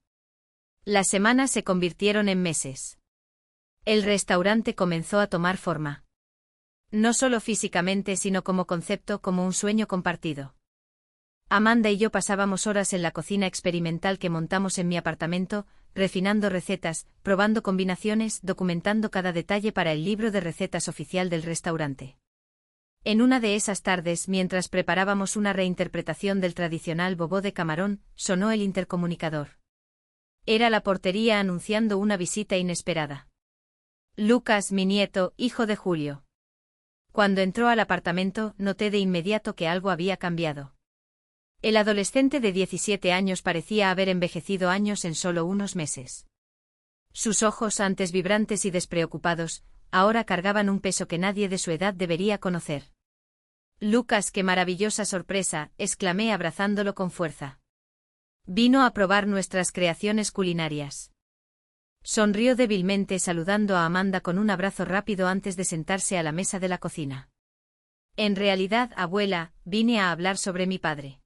Las semanas se convirtieron en meses. El restaurante comenzó a tomar forma. No solo físicamente sino como concepto, como un sueño compartido. Amanda y yo pasábamos horas en la cocina experimental que montamos en mi apartamento, refinando recetas, probando combinaciones, documentando cada detalle para el libro de recetas oficial del restaurante. En una de esas tardes, mientras preparábamos una reinterpretación del tradicional bobó de camarón, sonó el intercomunicador. Era la portería anunciando una visita inesperada. Lucas, mi nieto, hijo de Julio. Cuando entró al apartamento, noté de inmediato que algo había cambiado. El adolescente de 17 años parecía haber envejecido años en solo unos meses. Sus ojos, antes vibrantes y despreocupados, ahora cargaban un peso que nadie de su edad debería conocer. Lucas, qué maravillosa sorpresa, exclamé abrazándolo con fuerza. Vino a probar nuestras creaciones culinarias. Sonrió débilmente saludando a Amanda con un abrazo rápido antes de sentarse a la mesa de la cocina. En realidad, abuela, vine a hablar sobre mi padre.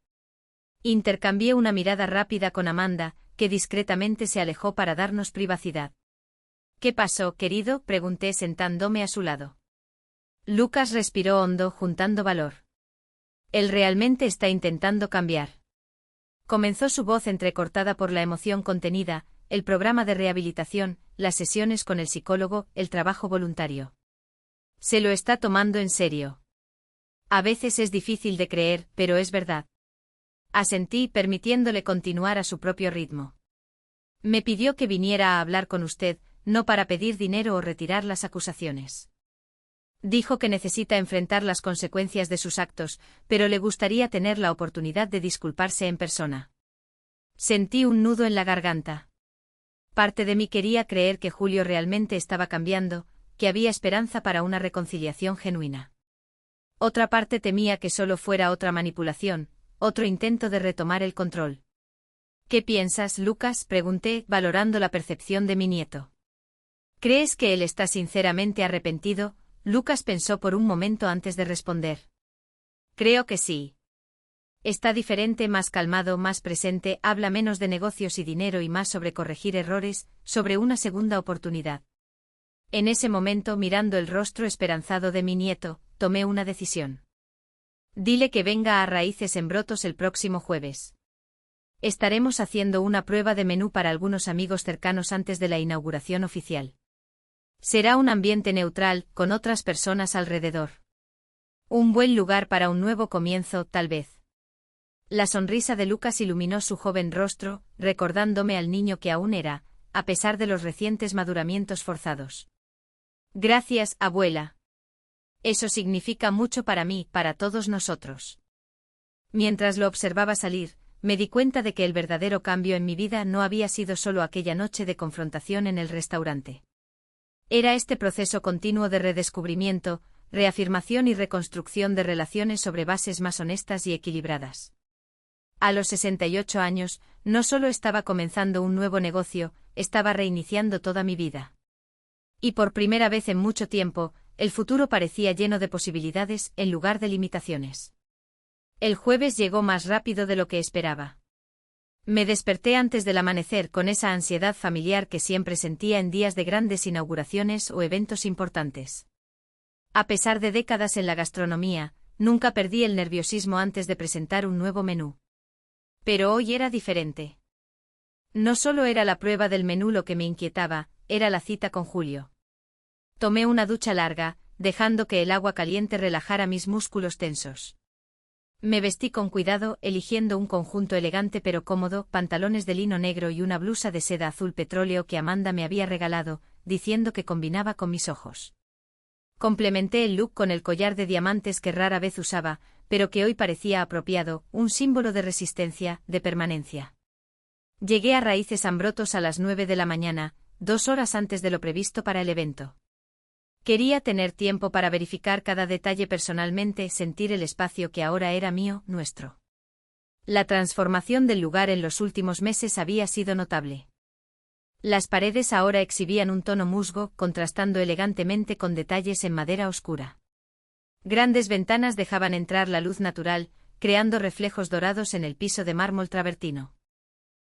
Intercambié una mirada rápida con Amanda, que discretamente se alejó para darnos privacidad. ¿Qué pasó, querido?, pregunté sentándome a su lado. Lucas respiró hondo, juntando valor. Él realmente está intentando cambiar. Comenzó su voz entrecortada por la emoción contenida, el programa de rehabilitación, las sesiones con el psicólogo, el trabajo voluntario. Se lo está tomando en serio. A veces es difícil de creer, pero es verdad. Asentí, permitiéndole continuar a su propio ritmo. Me pidió que viniera a hablar con usted, no para pedir dinero o retirar las acusaciones. Dijo que necesita enfrentar las consecuencias de sus actos, pero le gustaría tener la oportunidad de disculparse en persona. Sentí un nudo en la garganta. Parte de mí quería creer que Julio realmente estaba cambiando, que había esperanza para una reconciliación genuina. Otra parte temía que solo fuera otra manipulación, otro intento de retomar el control. ¿Qué piensas, Lucas?, pregunté, valorando la percepción de mi nieto. ¿Crees que él está sinceramente arrepentido? Lucas pensó por un momento antes de responder. Creo que sí. Está diferente, más calmado, más presente, habla menos de negocios y dinero y más sobre corregir errores, sobre una segunda oportunidad. En ese momento, mirando el rostro esperanzado de mi nieto, tomé una decisión. Dile que venga a Raíces en Brotos el próximo jueves. Estaremos haciendo una prueba de menú para algunos amigos cercanos antes de la inauguración oficial. Será un ambiente neutral, con otras personas alrededor. Un buen lugar para un nuevo comienzo, tal vez. La sonrisa de Lucas iluminó su joven rostro, recordándome al niño que aún era, a pesar de los recientes maduramientos forzados. Gracias, abuela. Eso significa mucho para mí, para todos nosotros. Mientras lo observaba salir, me di cuenta de que el verdadero cambio en mi vida no había sido solo aquella noche de confrontación en el restaurante. Era este proceso continuo de redescubrimiento, reafirmación y reconstrucción de relaciones sobre bases más honestas y equilibradas. A los 68 años, no solo estaba comenzando un nuevo negocio, estaba reiniciando toda mi vida. Y por primera vez en mucho tiempo, el futuro parecía lleno de posibilidades en lugar de limitaciones. El jueves llegó más rápido de lo que esperaba. Me desperté antes del amanecer con esa ansiedad familiar que siempre sentía en días de grandes inauguraciones o eventos importantes. A pesar de décadas en la gastronomía, nunca perdí el nerviosismo antes de presentar un nuevo menú. Pero hoy era diferente. No solo era la prueba del menú lo que me inquietaba, era la cita con Julio. Tomé una ducha larga, dejando que el agua caliente relajara mis músculos tensos. Me vestí con cuidado, eligiendo un conjunto elegante pero cómodo, pantalones de lino negro y una blusa de seda azul petróleo que Amanda me había regalado, diciendo que combinaba con mis ojos. Complementé el look con el collar de diamantes que rara vez usaba, pero que hoy parecía apropiado, un símbolo de resistencia, de permanencia. Llegué a Raíces en Brotos a las 9 de la mañana, 2 horas antes de lo previsto para el evento. Quería tener tiempo para verificar cada detalle personalmente, sentir el espacio que ahora era mío, nuestro. La transformación del lugar en los últimos meses había sido notable. Las paredes ahora exhibían un tono musgo, contrastando elegantemente con detalles en madera oscura. Grandes ventanas dejaban entrar la luz natural, creando reflejos dorados en el piso de mármol travertino.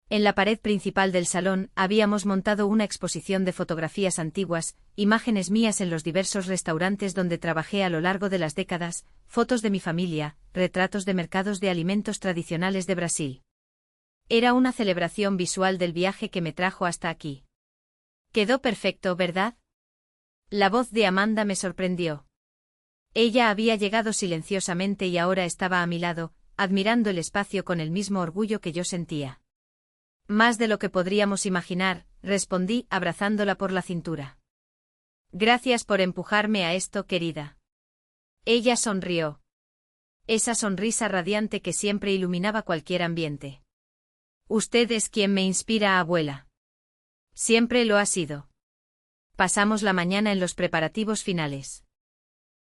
En la pared principal del salón habíamos montado una exposición de fotografías antiguas, imágenes mías en los diversos restaurantes donde trabajé a lo largo de las décadas, fotos de mi familia, retratos de mercados de alimentos tradicionales de Brasil. Era una celebración visual del viaje que me trajo hasta aquí. Quedó perfecto, ¿verdad? La voz de Amanda me sorprendió. Ella había llegado silenciosamente y ahora estaba a mi lado, admirando el espacio con el mismo orgullo que yo sentía. Más de lo que podríamos imaginar, respondí, abrazándola por la cintura. Gracias por empujarme a esto, querida. Ella sonrió. Esa sonrisa radiante que siempre iluminaba cualquier ambiente. Usted es quien me inspira, abuela. Siempre lo ha sido. Pasamos la mañana en los preparativos finales.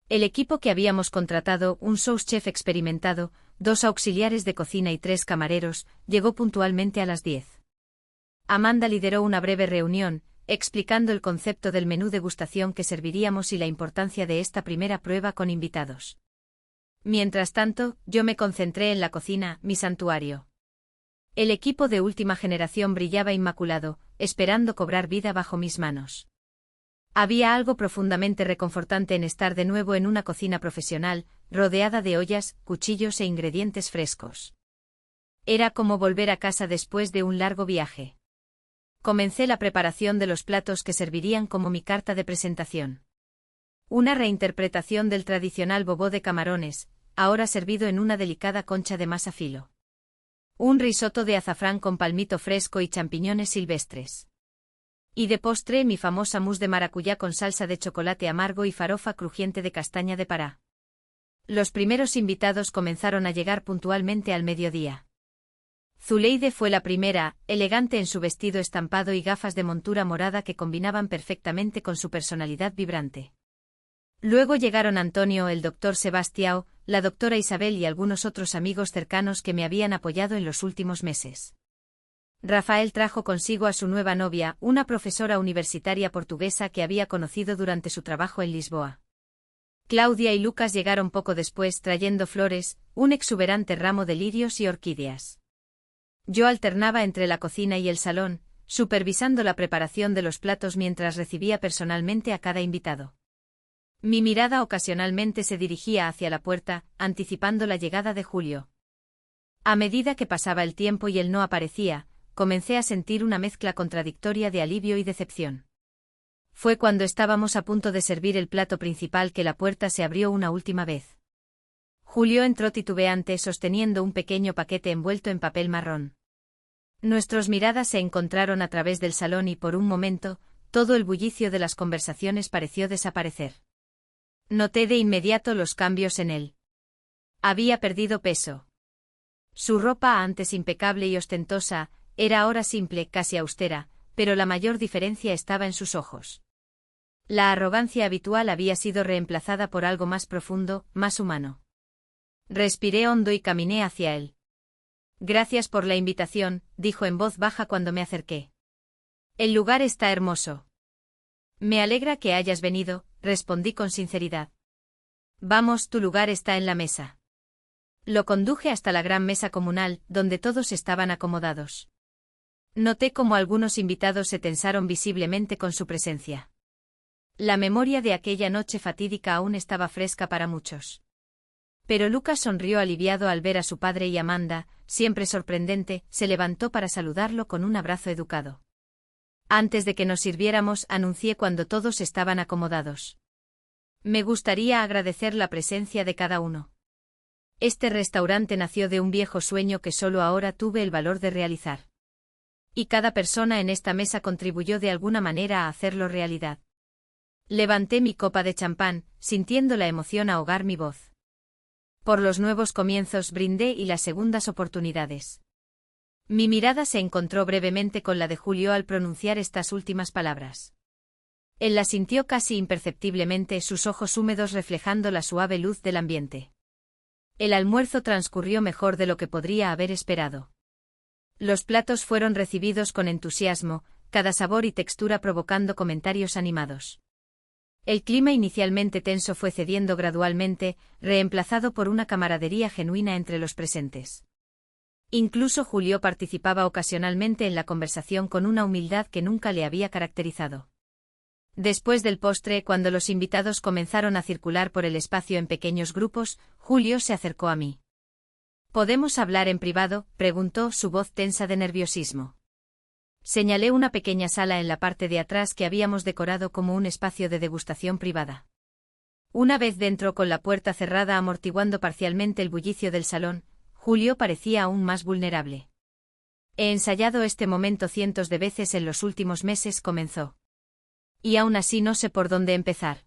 El equipo que habíamos contratado, un sous chef experimentado, 2 auxiliares de cocina y 3 camareros, llegó puntualmente a las 10. Amanda lideró una breve reunión, explicando el concepto del menú degustación que serviríamos y la importancia de esta primera prueba con invitados. Mientras tanto, yo me concentré en la cocina, mi santuario. El equipo de última generación brillaba inmaculado, esperando cobrar vida bajo mis manos. Había algo profundamente reconfortante en estar de nuevo en una cocina profesional, rodeada de ollas, cuchillos e ingredientes frescos. Era como volver a casa después de un largo viaje. Comencé la preparación de los platos que servirían como mi carta de presentación. Una reinterpretación del tradicional bobó de camarones, ahora servido en una delicada concha de masa filo. Un risotto de azafrán con palmito fresco y champiñones silvestres. Y de postre mi famosa mousse de maracuyá con salsa de chocolate amargo y farofa crujiente de castaña de Pará. Los primeros invitados comenzaron a llegar puntualmente al mediodía. Zuleide fue la primera, elegante en su vestido estampado y gafas de montura morada que combinaban perfectamente con su personalidad vibrante. Luego llegaron Antonio, el doctor Sebastião, la doctora Isabel y algunos otros amigos cercanos que me habían apoyado en los últimos meses. Rafael trajo consigo a su nueva novia, una profesora universitaria portuguesa que había conocido durante su trabajo en Lisboa. Claudia y Lucas llegaron poco después trayendo flores, un exuberante ramo de lirios y orquídeas. Yo alternaba entre la cocina y el salón, supervisando la preparación de los platos mientras recibía personalmente a cada invitado. Mi mirada ocasionalmente se dirigía hacia la puerta, anticipando la llegada de Julio. A medida que pasaba el tiempo y él no aparecía, comencé a sentir una mezcla contradictoria de alivio y decepción. Fue cuando estábamos a punto de servir el plato principal que la puerta se abrió una última vez. Julio entró titubeante sosteniendo un pequeño paquete envuelto en papel marrón. Nuestras miradas se encontraron a través del salón y por un momento, todo el bullicio de las conversaciones pareció desaparecer. Noté de inmediato los cambios en él. Había perdido peso. Su ropa, antes impecable y ostentosa, era ahora simple, casi austera, pero la mayor diferencia estaba en sus ojos. La arrogancia habitual había sido reemplazada por algo más profundo, más humano. Respiré hondo y caminé hacia él. Gracias por la invitación, dijo en voz baja cuando me acerqué. El lugar está hermoso. Me alegra que hayas venido, respondí con sinceridad. Vamos, tu lugar está en la mesa. Lo conduje hasta la gran mesa comunal, donde todos estaban acomodados. Noté cómo algunos invitados se tensaron visiblemente con su presencia. La memoria de aquella noche fatídica aún estaba fresca para muchos. Pero Lucas sonrió aliviado al ver a su padre y Amanda, siempre sorprendente, se levantó para saludarlo con un abrazo educado. Antes de que nos sirviéramos, anuncié cuando todos estaban acomodados. Me gustaría agradecer la presencia de cada uno. Este restaurante nació de un viejo sueño que solo ahora tuve el valor de realizar. Y cada persona en esta mesa contribuyó de alguna manera a hacerlo realidad. Levanté mi copa de champán, sintiendo la emoción ahogar mi voz. Por los nuevos comienzos brindé y las segundas oportunidades. Mi mirada se encontró brevemente con la de Julio al pronunciar estas últimas palabras. Él la sintió casi imperceptiblemente, sus ojos húmedos reflejando la suave luz del ambiente. El almuerzo transcurrió mejor de lo que podría haber esperado. Los platos fueron recibidos con entusiasmo, cada sabor y textura provocando comentarios animados. El clima inicialmente tenso fue cediendo gradualmente, reemplazado por una camaradería genuina entre los presentes. Incluso Julio participaba ocasionalmente en la conversación con una humildad que nunca le había caracterizado. Después del postre, cuando los invitados comenzaron a circular por el espacio en pequeños grupos, Julio se acercó a mí. ¿Podemos hablar en privado?, preguntó, su voz tensa de nerviosismo. Señalé una pequeña sala en la parte de atrás que habíamos decorado como un espacio de degustación privada. Una vez dentro, con la puerta cerrada amortiguando parcialmente el bullicio del salón, Julio parecía aún más vulnerable. He ensayado este momento cientos de veces en los últimos meses, comenzó. Y aún así no sé por dónde empezar.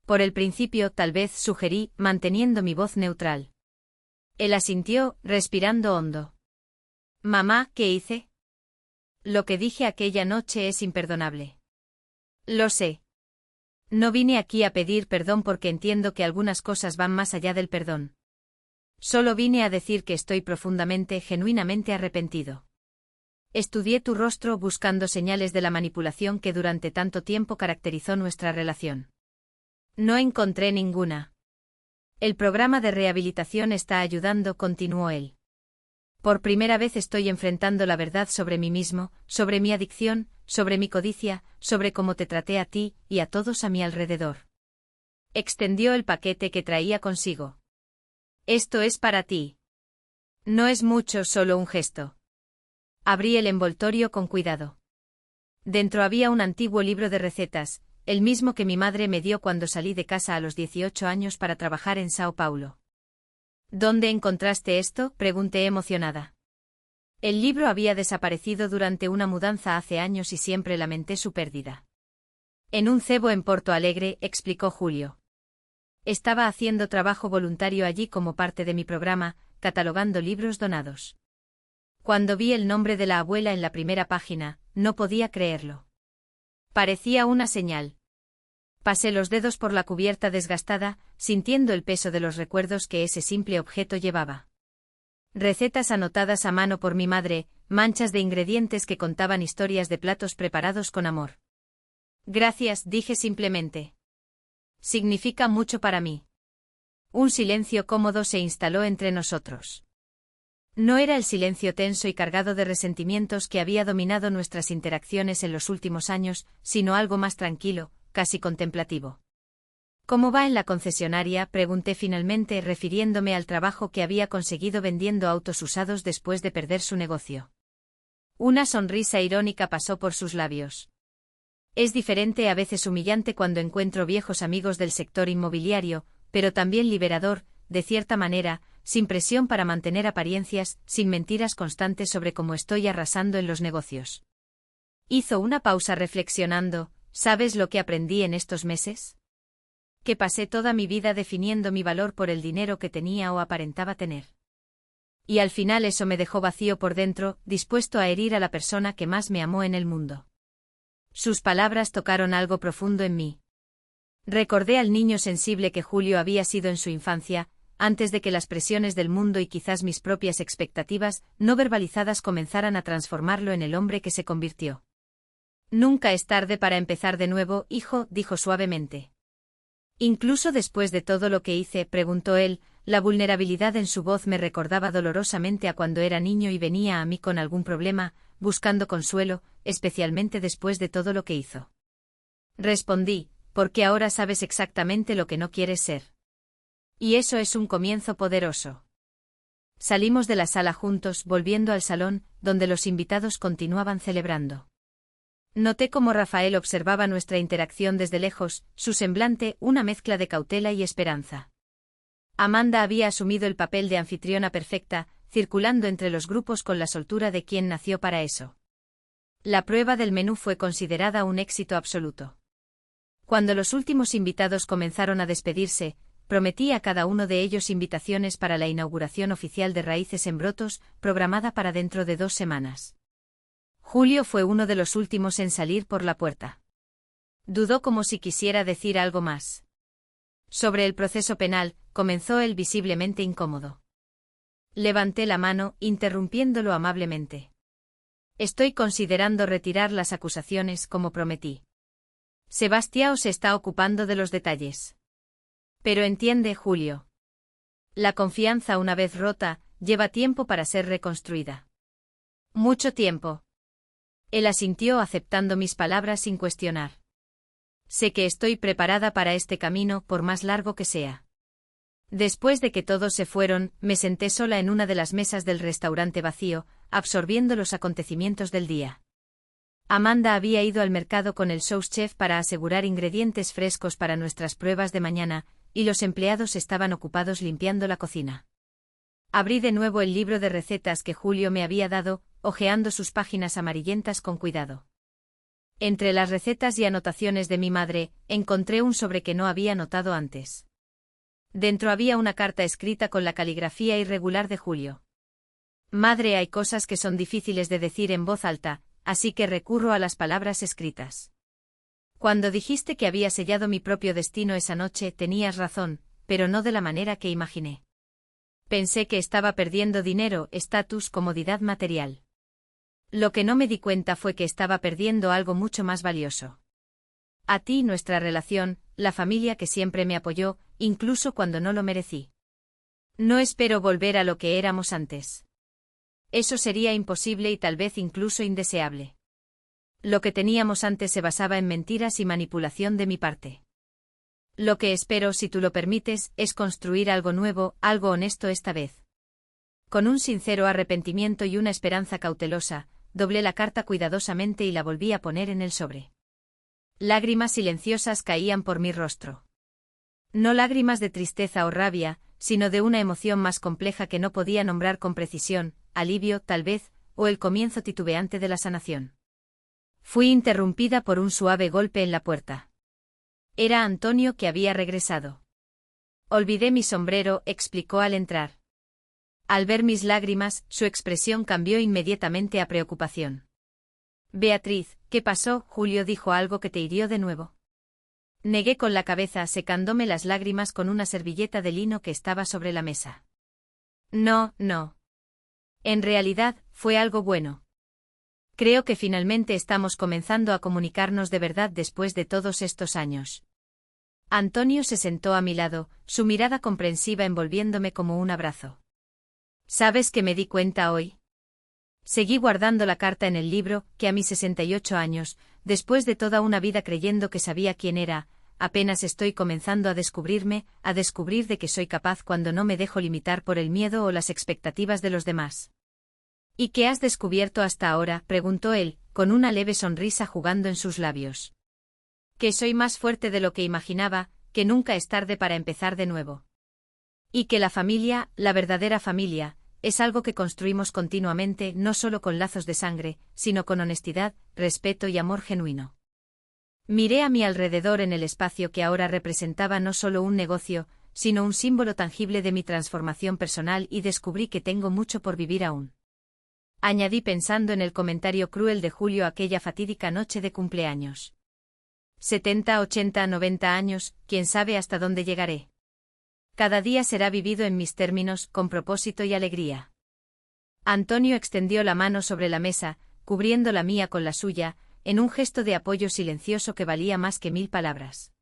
Por el principio, tal vez, sugerí, manteniendo mi voz neutral. Él asintió, respirando hondo. Mamá, ¿qué hice? Lo que dije aquella noche es imperdonable. Lo sé. No vine aquí a pedir perdón porque entiendo que algunas cosas van más allá del perdón. Solo vine a decir que estoy profundamente, genuinamente arrepentido. Estudié tu rostro buscando señales de la manipulación que durante tanto tiempo caracterizó nuestra relación. No encontré ninguna. El programa de rehabilitación está ayudando, continuó él. Por primera vez estoy enfrentando la verdad sobre mí mismo, sobre mi adicción, sobre mi codicia, sobre cómo te traté a ti y a todos a mi alrededor. Extendió el paquete que traía consigo. Esto es para ti. No es mucho, solo un gesto. Abrí el envoltorio con cuidado. Dentro había un antiguo libro de recetas, el mismo que mi madre me dio cuando salí de casa a los 18 años para trabajar en Sao Paulo. ¿Dónde encontraste esto?, pregunté emocionada. El libro había desaparecido durante una mudanza hace años y siempre lamenté su pérdida. En un cebo en Porto Alegre, explicó Julio. Estaba haciendo trabajo voluntario allí como parte de mi programa, catalogando libros donados. Cuando vi el nombre de la abuela en la primera página, no podía creerlo. Parecía una señal. Pasé los dedos por la cubierta desgastada, sintiendo el peso de los recuerdos que ese simple objeto llevaba. Recetas anotadas a mano por mi madre, manchas de ingredientes que contaban historias de platos preparados con amor. Gracias, dije simplemente. Significa mucho para mí. Un silencio cómodo se instaló entre nosotros. No era el silencio tenso y cargado de resentimientos que había dominado nuestras interacciones en los últimos años, sino algo más tranquilo, casi contemplativo. ¿Cómo va en la concesionaria?, pregunté finalmente, refiriéndome al trabajo que había conseguido vendiendo autos usados después de perder su negocio. Una sonrisa irónica pasó por sus labios. Es diferente, a veces humillante cuando encuentro viejos amigos del sector inmobiliario, pero también liberador, de cierta manera, sin presión para mantener apariencias, sin mentiras constantes sobre cómo estoy arrasando en los negocios. Hizo una pausa reflexionando. ¿Sabes lo que aprendí en estos meses? Que pasé toda mi vida definiendo mi valor por el dinero que tenía o aparentaba tener. Y al final eso me dejó vacío por dentro, dispuesto a herir a la persona que más me amó en el mundo. Sus palabras tocaron algo profundo en mí. Recordé al niño sensible que Julio había sido en su infancia, antes de que las presiones del mundo y quizás mis propias expectativas, no verbalizadas, comenzaran a transformarlo en el hombre que se convirtió. Nunca es tarde para empezar de nuevo, hijo, dijo suavemente. Incluso después de todo lo que hice, preguntó él, la vulnerabilidad en su voz me recordaba dolorosamente a cuando era niño y venía a mí con algún problema, buscando consuelo, especialmente después de todo lo que hizo. Respondí, porque ahora sabes exactamente lo que no quieres ser. Y eso es un comienzo poderoso. Salimos de la sala juntos, volviendo al salón, donde los invitados continuaban celebrando. Noté cómo Rafael observaba nuestra interacción desde lejos, su semblante una mezcla de cautela y esperanza. Amanda había asumido el papel de anfitriona perfecta, circulando entre los grupos con la soltura de quien nació para eso. La prueba del menú fue considerada un éxito absoluto. Cuando los últimos invitados comenzaron a despedirse, prometí a cada uno de ellos invitaciones para la inauguración oficial de Raíces en Brotos, programada para dentro de 2 semanas. Julio fue uno de los últimos en salir por la puerta. Dudó como si quisiera decir algo más. Sobre el proceso penal, comenzó él visiblemente incómodo. Levanté la mano, interrumpiéndolo amablemente. Estoy considerando retirar las acusaciones como prometí. Sebastião se está ocupando de los detalles. Pero entiende, Julio. La confianza, una vez rota, lleva tiempo para ser reconstruida. Mucho tiempo. Él asintió aceptando mis palabras sin cuestionar. Sé que estoy preparada para este camino, por más largo que sea. Después de que todos se fueron, me senté sola en una de las mesas del restaurante vacío, absorbiendo los acontecimientos del día. Amanda había ido al mercado con el sous chef para asegurar ingredientes frescos para nuestras pruebas de mañana, y los empleados estaban ocupados limpiando la cocina. Abrí de nuevo el libro de recetas que Julio me había dado, hojeando sus páginas amarillentas con cuidado. Entre las recetas y anotaciones de mi madre, encontré un sobre que no había notado antes. Dentro había una carta escrita con la caligrafía irregular de Julio. Madre, hay cosas que son difíciles de decir en voz alta, así que recurro a las palabras escritas. Cuando dijiste que había sellado mi propio destino esa noche, tenías razón, pero no de la manera que imaginé. Pensé que estaba perdiendo dinero, estatus, comodidad material. Lo que no me di cuenta fue que estaba perdiendo algo mucho más valioso. A ti, nuestra relación, la familia que siempre me apoyó, incluso cuando no lo merecí. No espero volver a lo que éramos antes. Eso sería imposible y tal vez incluso indeseable. Lo que teníamos antes se basaba en mentiras y manipulación de mi parte. Lo que espero, si tú lo permites, es construir algo nuevo, algo honesto esta vez. Con un sincero arrepentimiento y una esperanza cautelosa, doblé la carta cuidadosamente y la volví a poner en el sobre. Lágrimas silenciosas caían por mi rostro. No lágrimas de tristeza o rabia, sino de una emoción más compleja que no podía nombrar con precisión, alivio, tal vez, o el comienzo titubeante de la sanación. Fui interrumpida por un suave golpe en la puerta. Era Antonio, que había regresado. Olvidé mi sombrero, explicó al entrar. Al ver mis lágrimas, su expresión cambió inmediatamente a preocupación. Beatriz, ¿qué pasó? Julio dijo algo que te hirió de nuevo. Negué con la cabeza, secándome las lágrimas con una servilleta de lino que estaba sobre la mesa. No, no. En realidad, fue algo bueno. Creo que finalmente estamos comenzando a comunicarnos de verdad después de todos estos años. Antonio se sentó a mi lado, su mirada comprensiva envolviéndome como un abrazo. ¿Sabes que me di cuenta hoy? Seguí guardando la carta en el libro, que a mis 68 años, después de toda una vida creyendo que sabía quién era, apenas estoy comenzando a descubrirme, a descubrir de que soy capaz cuando no me dejo limitar por el miedo o las expectativas de los demás. ¿Y qué has descubierto hasta ahora?, preguntó él, con una leve sonrisa jugando en sus labios. Que soy más fuerte de lo que imaginaba, que nunca es tarde para empezar de nuevo. Y que la familia, la verdadera familia, es algo que construimos continuamente, no solo con lazos de sangre, sino con honestidad, respeto y amor genuino. Miré a mi alrededor en el espacio que ahora representaba no solo un negocio, sino un símbolo tangible de mi transformación personal, y descubrí que tengo mucho por vivir aún. Añadí pensando en el comentario cruel de Julio aquella fatídica noche de cumpleaños. 70, 80, 90 años, quién sabe hasta dónde llegaré. Cada día será vivido en mis términos, con propósito y alegría. Antonio extendió la mano sobre la mesa, cubriendo la mía con la suya, en un gesto de apoyo silencioso que valía más que 1000 palabras.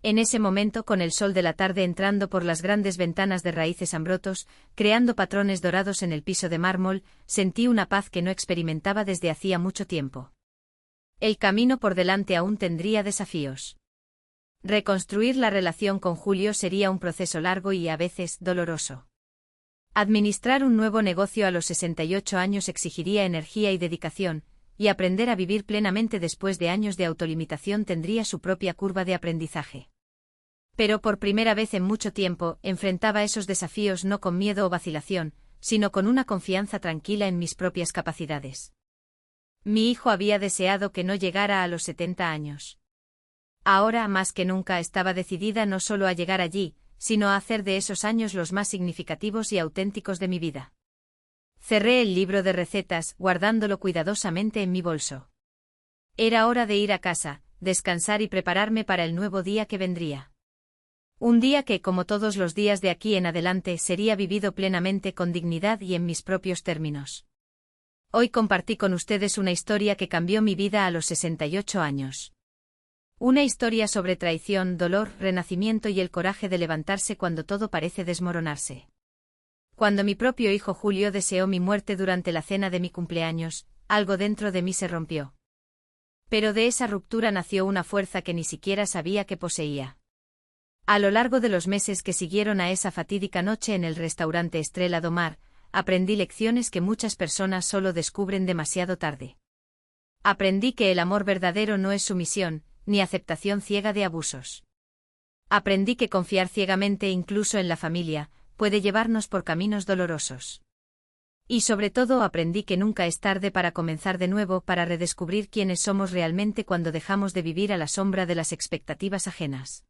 En ese momento, con el sol de la tarde entrando por las grandes ventanas de raíces ambrotos, creando patrones dorados en el piso de mármol, sentí una paz que no experimentaba desde hacía mucho tiempo. El camino por delante aún tendría desafíos. Reconstruir la relación con Julio sería un proceso largo y a veces doloroso. Administrar un nuevo negocio a los 68 años exigiría energía y dedicación, y aprender a vivir plenamente después de años de autolimitación tendría su propia curva de aprendizaje. Pero por primera vez en mucho tiempo, enfrentaba esos desafíos no con miedo o vacilación, sino con una confianza tranquila en mis propias capacidades. Mi hijo había deseado que no llegara a los 70 años. Ahora más que nunca estaba decidida no solo a llegar allí, sino a hacer de esos años los más significativos y auténticos de mi vida. Cerré el libro de recetas, guardándolo cuidadosamente en mi bolso. Era hora de ir a casa, descansar y prepararme para el nuevo día que vendría. Un día que, como todos los días de aquí en adelante, sería vivido plenamente con dignidad y en mis propios términos. Hoy compartí con ustedes una historia que cambió mi vida a los 68 años. Una historia sobre traición, dolor, renacimiento y el coraje de levantarse cuando todo parece desmoronarse. Cuando mi propio hijo Julio deseó mi muerte durante la cena de mi cumpleaños, algo dentro de mí se rompió. Pero de esa ruptura nació una fuerza que ni siquiera sabía que poseía. A lo largo de los meses que siguieron a esa fatídica noche en el restaurante Estrela do Mar, aprendí lecciones que muchas personas solo descubren demasiado tarde. Aprendí que el amor verdadero no es sumisión, ni aceptación ciega de abusos. Aprendí que confiar ciegamente incluso en la familia, puede llevarnos por caminos dolorosos. Y sobre todo aprendí que nunca es tarde para comenzar de nuevo, para redescubrir quiénes somos realmente cuando dejamos de vivir a la sombra de las expectativas ajenas.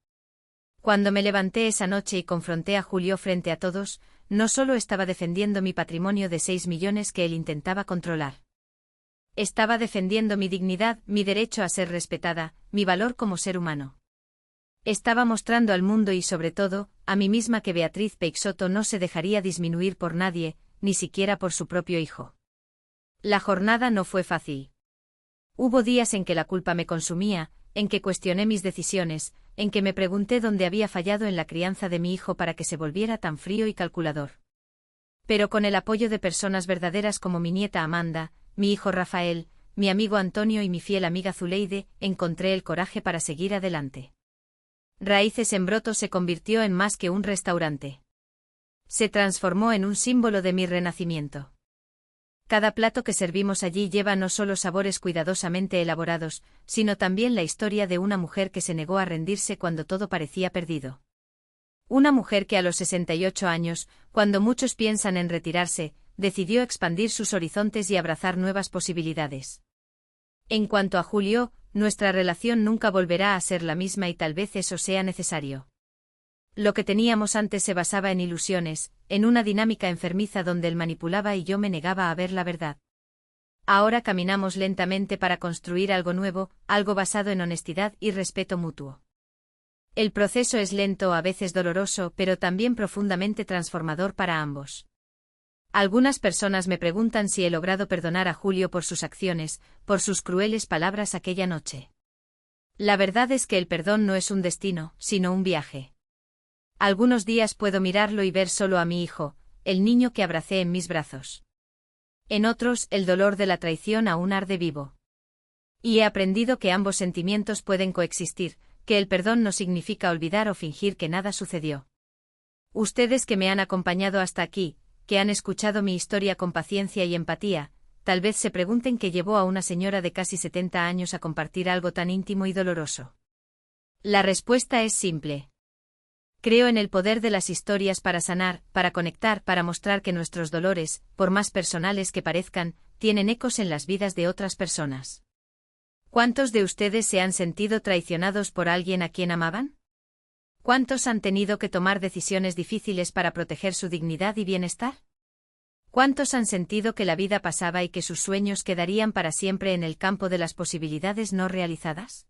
Cuando me levanté esa noche y confronté a Julio frente a todos, no solo estaba defendiendo mi patrimonio de 6 millones que él intentaba controlar. Estaba defendiendo mi dignidad, mi derecho a ser respetada, mi valor como ser humano. Estaba mostrando al mundo y sobre todo, a mí misma que Beatriz Peixoto no se dejaría disminuir por nadie, ni siquiera por su propio hijo. La jornada no fue fácil. Hubo días en que la culpa me consumía, en que cuestioné mis decisiones, en que me pregunté dónde había fallado en la crianza de mi hijo para que se volviera tan frío y calculador. Pero con el apoyo de personas verdaderas como mi nieta Amanda, mi hijo Rafael, mi amigo Antonio y mi fiel amiga Zuleide, encontré el coraje para seguir adelante. Raíces en Broto se convirtió en más que un restaurante. Se transformó en un símbolo de mi renacimiento. Cada plato que servimos allí lleva no solo sabores cuidadosamente elaborados, sino también la historia de una mujer que se negó a rendirse cuando todo parecía perdido. Una mujer que a los 68 años, cuando muchos piensan en retirarse, decidió expandir sus horizontes y abrazar nuevas posibilidades. En cuanto a Julio, nuestra relación nunca volverá a ser la misma y tal vez eso sea necesario. Lo que teníamos antes se basaba en ilusiones, en una dinámica enfermiza donde él manipulaba y yo me negaba a ver la verdad. Ahora caminamos lentamente para construir algo nuevo, algo basado en honestidad y respeto mutuo. El proceso es lento, a veces doloroso, pero también profundamente transformador para ambos. Algunas personas me preguntan si he logrado perdonar a Julio por sus acciones, por sus crueles palabras aquella noche. La verdad es que el perdón no es un destino, sino un viaje. Algunos días puedo mirarlo y ver solo a mi hijo, el niño que abracé en mis brazos. En otros, el dolor de la traición aún arde vivo. Y he aprendido que ambos sentimientos pueden coexistir, que el perdón no significa olvidar o fingir que nada sucedió. Ustedes que me han acompañado hasta aquí, que han escuchado mi historia con paciencia y empatía, tal vez se pregunten qué llevó a una señora de casi 70 años a compartir algo tan íntimo y doloroso. La respuesta es simple. Creo en el poder de las historias para sanar, para conectar, para mostrar que nuestros dolores, por más personales que parezcan, tienen ecos en las vidas de otras personas. ¿Cuántos de ustedes se han sentido traicionados por alguien a quien amaban? ¿Cuántos han tenido que tomar decisiones difíciles para proteger su dignidad y bienestar? ¿Cuántos han sentido que la vida pasaba y que sus sueños quedarían para siempre en el campo de las posibilidades no realizadas?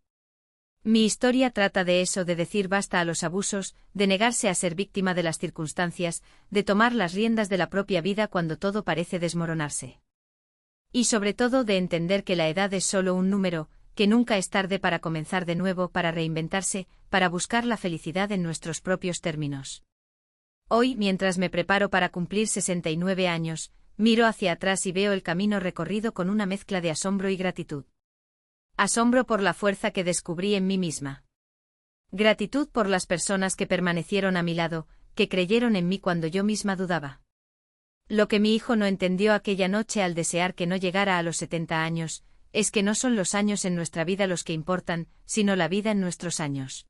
Mi historia trata de eso, de decir basta a los abusos, de negarse a ser víctima de las circunstancias, de tomar las riendas de la propia vida cuando todo parece desmoronarse. Y sobre todo de entender que la edad es solo un número, que nunca es tarde para comenzar de nuevo, para reinventarse, para buscar la felicidad en nuestros propios términos. Hoy, mientras me preparo para cumplir 69 años, miro hacia atrás y veo el camino recorrido con una mezcla de asombro y gratitud. Asombro por la fuerza que descubrí en mí misma. Gratitud por las personas que permanecieron a mi lado, que creyeron en mí cuando yo misma dudaba. Lo que mi hijo no entendió aquella noche al desear que no llegara a los 70 años, es que no son los años en nuestra vida los que importan, sino la vida en nuestros años.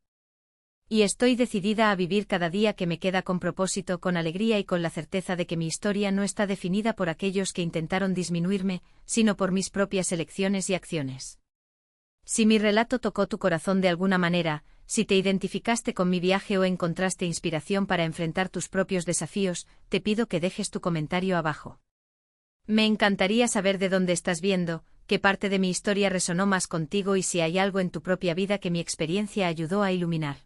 Y estoy decidida a vivir cada día que me queda con propósito, con alegría y con la certeza de que mi historia no está definida por aquellos que intentaron disminuirme, sino por mis propias elecciones y acciones. Si mi relato tocó tu corazón de alguna manera, si te identificaste con mi viaje o encontraste inspiración para enfrentar tus propios desafíos, te pido que dejes tu comentario abajo. Me encantaría saber de dónde estás viendo, qué parte de mi historia resonó más contigo y si hay algo en tu propia vida que mi experiencia ayudó a iluminar.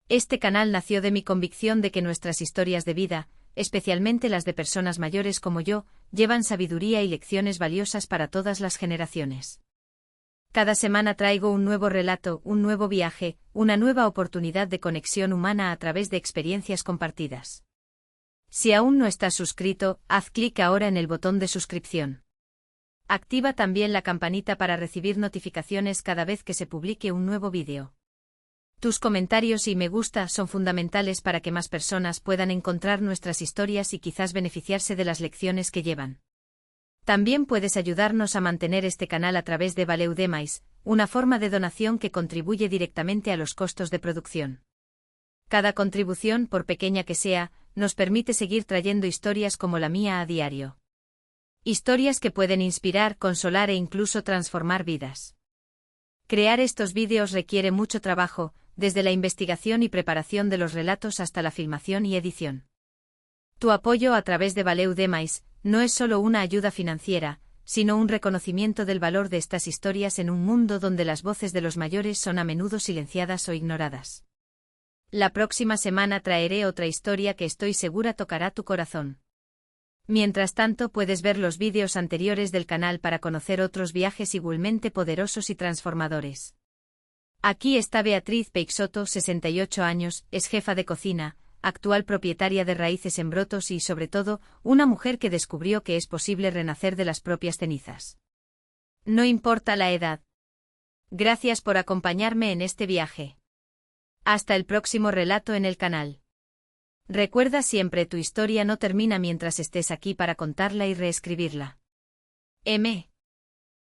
Este canal nació de mi convicción de que nuestras historias de vida, especialmente las de personas mayores como yo, llevan sabiduría y lecciones valiosas para todas las generaciones. Cada semana traigo un nuevo relato, un nuevo viaje, una nueva oportunidad de conexión humana a través de experiencias compartidas. Si aún no estás suscrito, haz clic ahora en el botón de suscripción. Activa también la campanita para recibir notificaciones cada vez que se publique un nuevo vídeo. Tus comentarios y me gusta son fundamentales para que más personas puedan encontrar nuestras historias y quizás beneficiarse de las lecciones que llevan. También puedes ayudarnos a mantener este canal a través de Valeu Demais, una forma de donación que contribuye directamente a los costos de producción. Cada contribución, por pequeña que sea, nos permite seguir trayendo historias como la mía a diario. Historias que pueden inspirar, consolar e incluso transformar vidas. Crear estos vídeos requiere mucho trabajo, desde la investigación y preparación de los relatos hasta la filmación y edición. Tu apoyo a través de Valeu Demais no es solo una ayuda financiera, sino un reconocimiento del valor de estas historias en un mundo donde las voces de los mayores son a menudo silenciadas o ignoradas. La próxima semana traeré otra historia que estoy segura tocará tu corazón. Mientras tanto, puedes ver los vídeos anteriores del canal para conocer otros viajes igualmente poderosos y transformadores. Aquí está Beatriz Peixoto, 68 años, es jefa de cocina, actual propietaria de Raíces en Brotos y, sobre todo, una mujer que descubrió que es posible renacer de las propias cenizas. No importa la edad. Gracias por acompañarme en este viaje. Hasta el próximo relato en el canal. Recuerda siempre, tu historia no termina mientras estés aquí para contarla y reescribirla. M.